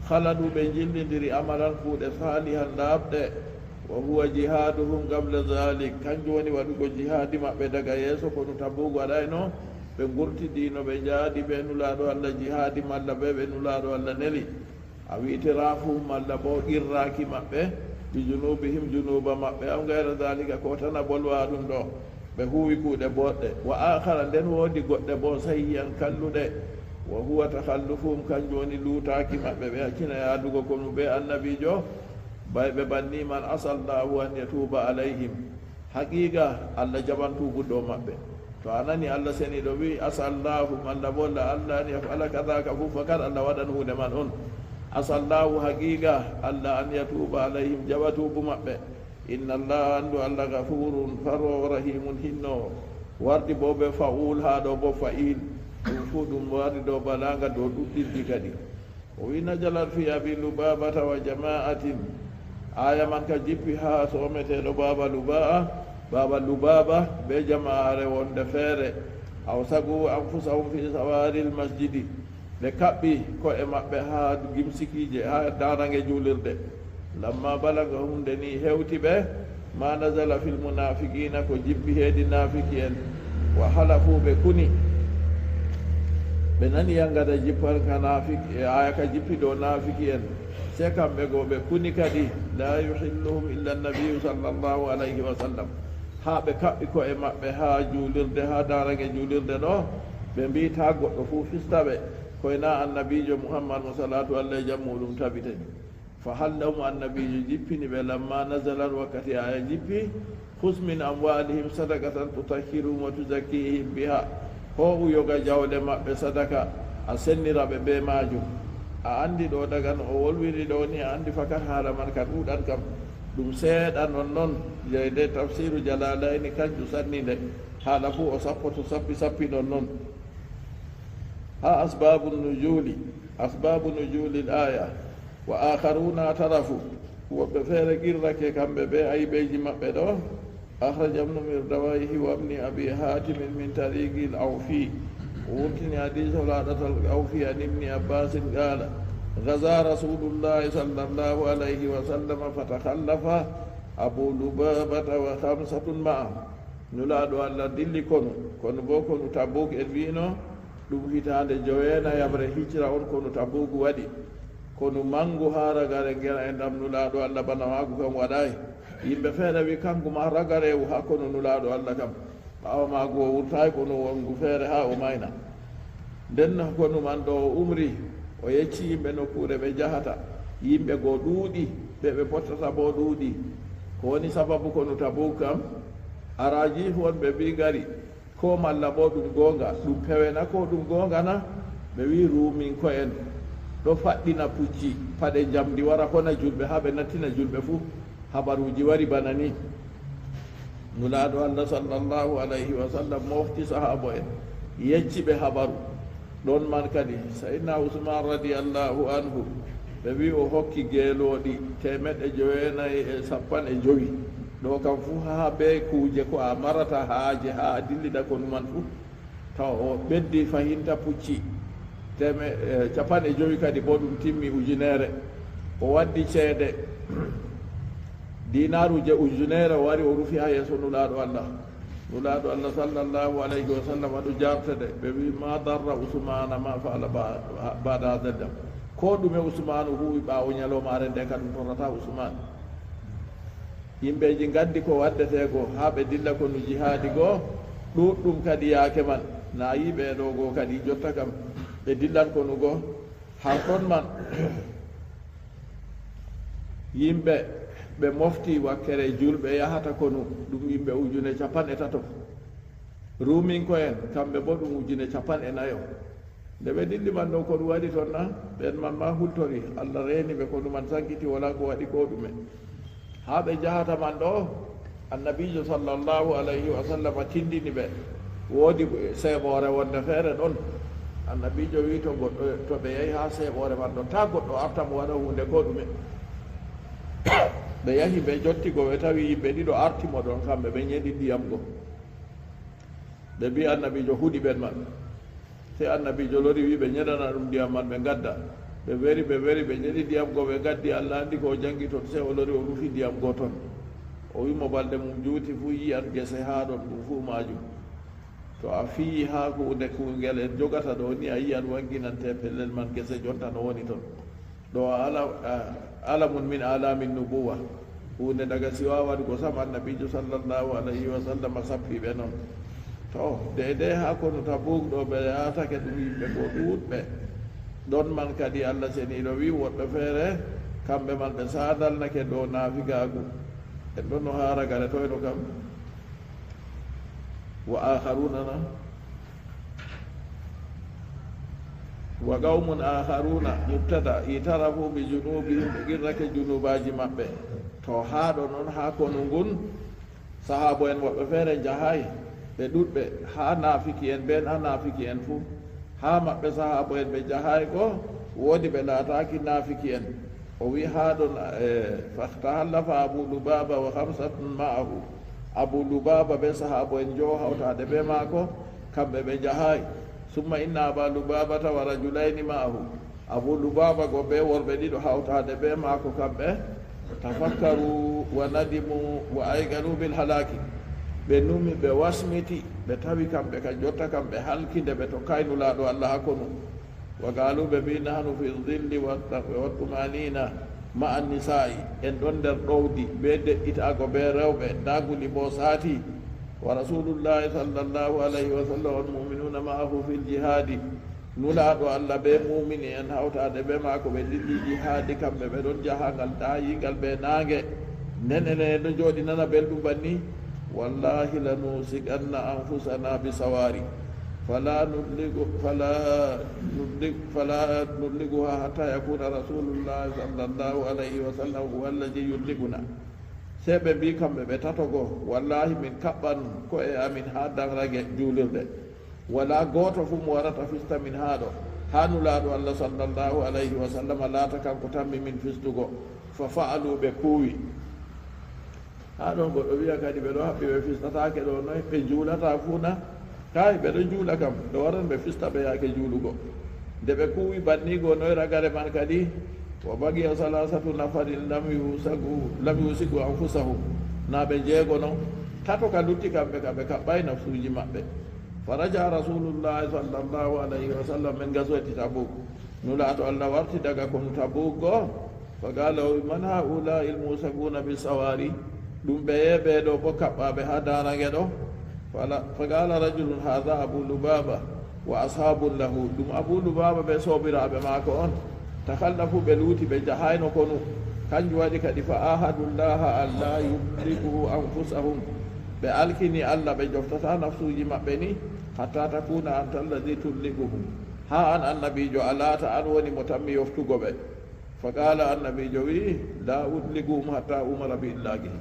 haladu ɓe jillidiri amalan kuuɗe salihan laaɓɗe wa huwa jihaduhum qabla dhalik kanjum woni waɗugo jihadi maɓɓe daga yeeso kono tabuk waɗayno ɓe gurtidino ɓe jaadi ɓe nulaɗo allah jihadi malla ɓe ɓe nulaɗo allah neli a wiitirafu malla bo qirraki maɓɓe bi junubihim junuba maɓɓe am gayra dalika ko tana bolwa ɗum ɗo ɓe huwi kuuɗe boɗɗe wa akhara nden woodi goɗɗe bo sayyiyan kalluɗe wa huwa takhallufum kanjum woni luutaki maɓɓe ɓe hakkina yaadugo kono ɓe annabijo ɓe banni man asallahu an yatuba alayhim haqiqa allah jaɓantuguɗɗo maɓɓe to a nani allah seniɗo wi asallahu malla bolla allah an yafala kadaka fu fakat allah waɗan hunde man on asallahu haqiqa allah an yatuba alayhim jaɓa tubu maɓɓe inna allah andu allah gafurun faro rahimun hinno wardi bo ɓe fa'ul ha ɗo bo fa'il ɗum fu ɗum wardi ɗo balaga dow ɗuɗɗinɗi kadi o wi najalat fi abi lubabata wa jama'atin aya man ka jippi ha someteɗo baba lubaba be jama'are wonde feere aw sagu anfusahum fi sawaril masjidi ɓe kaɓɓi ko'e maɓɓe ha gimsikije ha darange julirde lamma balaga hunde ni hewti ɓe ma nazala fil munafiqina ko jippi heedi nafiki en wa halafu ɓe kuni ɓe nani yangada jippal ka nafiki aya ka jippi ɗo nafiki en se kamɓe go ɓe kuni kadi la yuhilluhum illa nabiyu sallllahu alayhi wa sallam ha ɓe kaɓɓi ko'e maɓɓe ha juulirde ha darage juulirde ɗo ɓe mbita goɗɗo fu fistaɓe koyna annabijo muhammad mo salatu allah jam muɗum tabitani fa hallahum annabijo jippini ɓe lamma nazalat wakkati aya jippi hus min amwalihim sadakatan tutahhiruhum wa tuzakkihim biha ho uyoga jawle maɓɓe sadaka a senniraɓe ɓe majum a andi ɗo daga no o wolwiri ɗo ni a andi fakat haala man ka ɗuɗan kam ɗum seeɗa non jeyde tafsiru jalalayni kanjum sannide haala fu o sappoto sappi non ha asbabu nujuli l aya wa akharuna tarafu woɓɓe feere qirrake kamɓe ɓe aybeji maɓɓe ɗo akhraja ibnu mirdawayhi wa ibni abi hatimin min tariqi l awfi wurtini hadise laɗatal awfi an ibni abbasin qala gaza rasulullahi sallllahu alayhi wa sallam fatakhallafa abu lubabata wa khamsatun ma'a nulaɗo allah dilli kono bo kono tabuk en wino ɗum hitande joweena yabre hijra on kono tabuk waɗi kono mangu ha ragare gera e ndam nulaɗo allah bana magu kam waɗayi yimɓe feere wi kanko ma ragarewu ha kono nulaɗo allah kam ɓawa magu o wurtayi kono wongu feere ha o mayna nden kono man ɗo o umri o yecci yimɓe nokkure ɓe jahata yimɓe goo ɗuuɗi ɓe pottata bo ɗuuɗi ko woni sababu kono tabuk kam araji wonɓe mbi gari ko malla bo ɗum gonga ɗum pewena ko ɗum gonga na ɓe wi rumin ko en ɗo faɗɗina pucci paɗe jamdi wara hona julɓe ha ɓe nattina julɓe fuu habaruji wari bana ni nulaɗo allah sallllahu alayhi wa sallam mofti sahabo en yecci ɓe habaru ɗon man kadi sayyidna usman radiallahu anhu ɓe wi o hokki geeloɗi 950 ɗo kam fuu ha ɓe kuuje ko a marata haaje ha dillida ko numan fuu taw o ɓeddi fahinta pucci 50 kadi bo ɗum timmi ujunere o waddi ceede dinaruje ujunere o wari o rufi ha yeeso nulaɗo allah nulaaɗo allah sallllahu alayhi wa sallam aɗo jartede ɓe wi ma darra usmana ma faala bada hadaldam ko ɗume usmanu huwi ɓaawo ñalowmaare nde ka ɗum torrata usman yimɓeji gandi ko waddete go ha ɓe dilla ko no jihaadi goo ɗuɗɗum kadi yaake man na yiɓe ɗo goo kadi jotta kam ɓe dillat ko no goo har ɗon man yimɓe ɓe mofti wakkere julɓe yahata konu ɗum yimɓe 1,3 ruminko en kamɓe bo ɗum 1,4 nde ɓe dilli man ɗo ko ɗum waɗi toon na ɓen man ma hultori allah reeni ɓe ko ɗuman sankiti wala ko waɗi ko ɗume ha ɓe jahata man ɗo annabijo sallllahu alayhi wa sallam tindini ɓe woodi seeɓore wonde feere ɗon annabijo wi to goɗɗo to ɓe yehi ha seeɓore man ɗon ta goɗɗo arta mo waɗa hunde ko ɗume ɓe yahi ɓe jotti go ɓe tawi yimɓe ɗiɗo artimo ɗon kamɓe ɓe ñeɗi ndiyam go ɓe mbi annabijo huɗi ɓen man se annabijo lori wi ɓe ñeɗana ɗum ndiyam man ɓe gadda ɓe weri ɓe ñeɗi ndiyam go ɓe gaddi allah andi ko jangi toon se o lori o rufi ndiyam go toon o wimo balɗe mum juuti fuu yiyan gese ha ɗon ɗum fuu majum to a fii ha hunde kungel en jogata ɗo ni a yiyan wanginante pellel man gese jonta no woni toon ɗo alamun min alamin nubuwa hunde daga si wawa waɗugo sam annabijo sallllahu alayhi wa sallam sappiɓe noon to dede ha kono Tabuk ɗo ɓe yatake ɗum yimɓe ko ɗuuɗɓe ɗon man kadi allah seniɗo wi woɗɓe feere kamɓe man ɓe sadalnake ɗo naafigagu en ɗon no haragare toyno kam wa akharuna na wa qawmun akharuna mubtada itarafu bi junubihim ɓe qirrake junubaji maɓɓe to haa ɗo noon haa kono ngun sahabo en woɓɓe feere jahay ɓe ɗuɗɓe haa naafiki en ɓen haa naafiki en fuu haa maɓɓe sahabo en ɓe jahay go woodi ɓe laataki naafiki en o wi haa ɗon fahtahallafa abu lubaba wa hamsatun ma'ahu abu lubaba ɓe sahabo en jo hawtade ɓe maako kamɓe ɓe jahay summa inna aba lubabata wa rajulayni ma'ahu abu lubaba go ɓe worɓe ɗiɗo hawtade ɓe maako kamɓe tafakkaru wa nadimu wa aygalu bil halaki ɓe numi ɓe wasmiti ɓe tawi kamɓe ka jotta kamɓe halkinde ɓe to kaynulaɗo allah hakkonu wa galu ɓe mbi nahnu fi dhilli wa tumanina ma an nisa'i en ɗon nder ɗowdi ɓe deƴƴitago ɓe rewɓe daguli bo saati wa rasulullahi sallllahu alayhi wa sallam wal muminuna ma'ahu fil jihadi nulaɗo allah ɓe mumini en hawtade ɓe maako ɓe dilli jihadi kamɓe ɓe ɗon jahangal ɗayigal ɓe naange nenene no jooɗi nana belɗum banni wallahi lanusiganna anfusana bi sawari fala nudliguha hatta yakuna rasulullahi sallllahu alayhi wa sallam huwa alladi yudliguna se ɓe mbi kamɓe ɓe tatogo wallahi min kaɓɓan ko e amin ha danrage juulirde wala gooto fu mo warata fista min haa ɗo haa nulaaɗo allah sallllahu alayhi wa sallam laata kanko tammi min fistugo fa faalu ɓe kuuwi haa ɗon goɗɗo wiya kadi ɓe ɗo haɓɓi ɓe fistataake ɗo noy ɓe juulata fuu na kay ɓe ɗo juula kam ɗo waran ɓe fista ɓe yaake juulugo nde ɓe kuuwi bannigo noy ragare man kadi wa bagiya salasatu nafarin lam yusigu anfusahum na ɓe jeego non tato ka lutti kamɓe ka ɓe kaɓɓay nafsuuji maɓɓe faraja rasulullahi sallllahu alayhi wa sallam min gaswati Tabuk nulaato allah warti daga kono Tabuk go fa qala man haulai lmusaguna bisawari ɗum ɓe yeɓeɗo bo kaɓɓaɓe ha darange ɗo fa qala rajulun hadha abu lubaba wa ashabun lahu ɗum abu lubaba ɓe sobiraɓe maako on takallafu ɓe luuti ɓe jahayno konu kanjum waɗi kadi fa ahadullaha an la yubligu anfusahum ɓe alkini allah ɓe joftata nafsuji maɓɓe ni hatta takuna anta alladi tulliguhum ha an annabijo a laata an woni mo tammi yoftugo ɓe fa qala annabijo wi la udliguhum hatta umara bi illagihi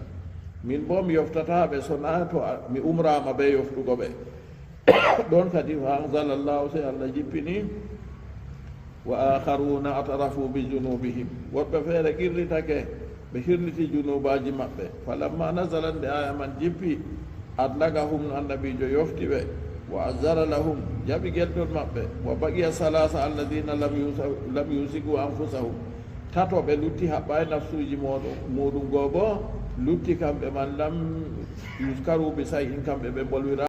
min bo mi yoftataɓe sona to mi umrama ɓe yoftugo ɓe ɗon kadi fa anzala llahu se allah jippini wa akharuna atarafu bi junubihim woɓɓe feere qirritake ɓe hirliti junubaji maɓɓe falamma nasala nde aya man jippi adlagahum annabijo yofti ɓe wa azara lahum jaɓi gelɗon maɓɓe wa baqiya salasa alladina lam yusigu anfusahum tato ɓe lutti haɓɓa e nafsuji muɗum goo bo lutti kamɓe man lam yuskaru bi say in kamɓe ɓe bolwira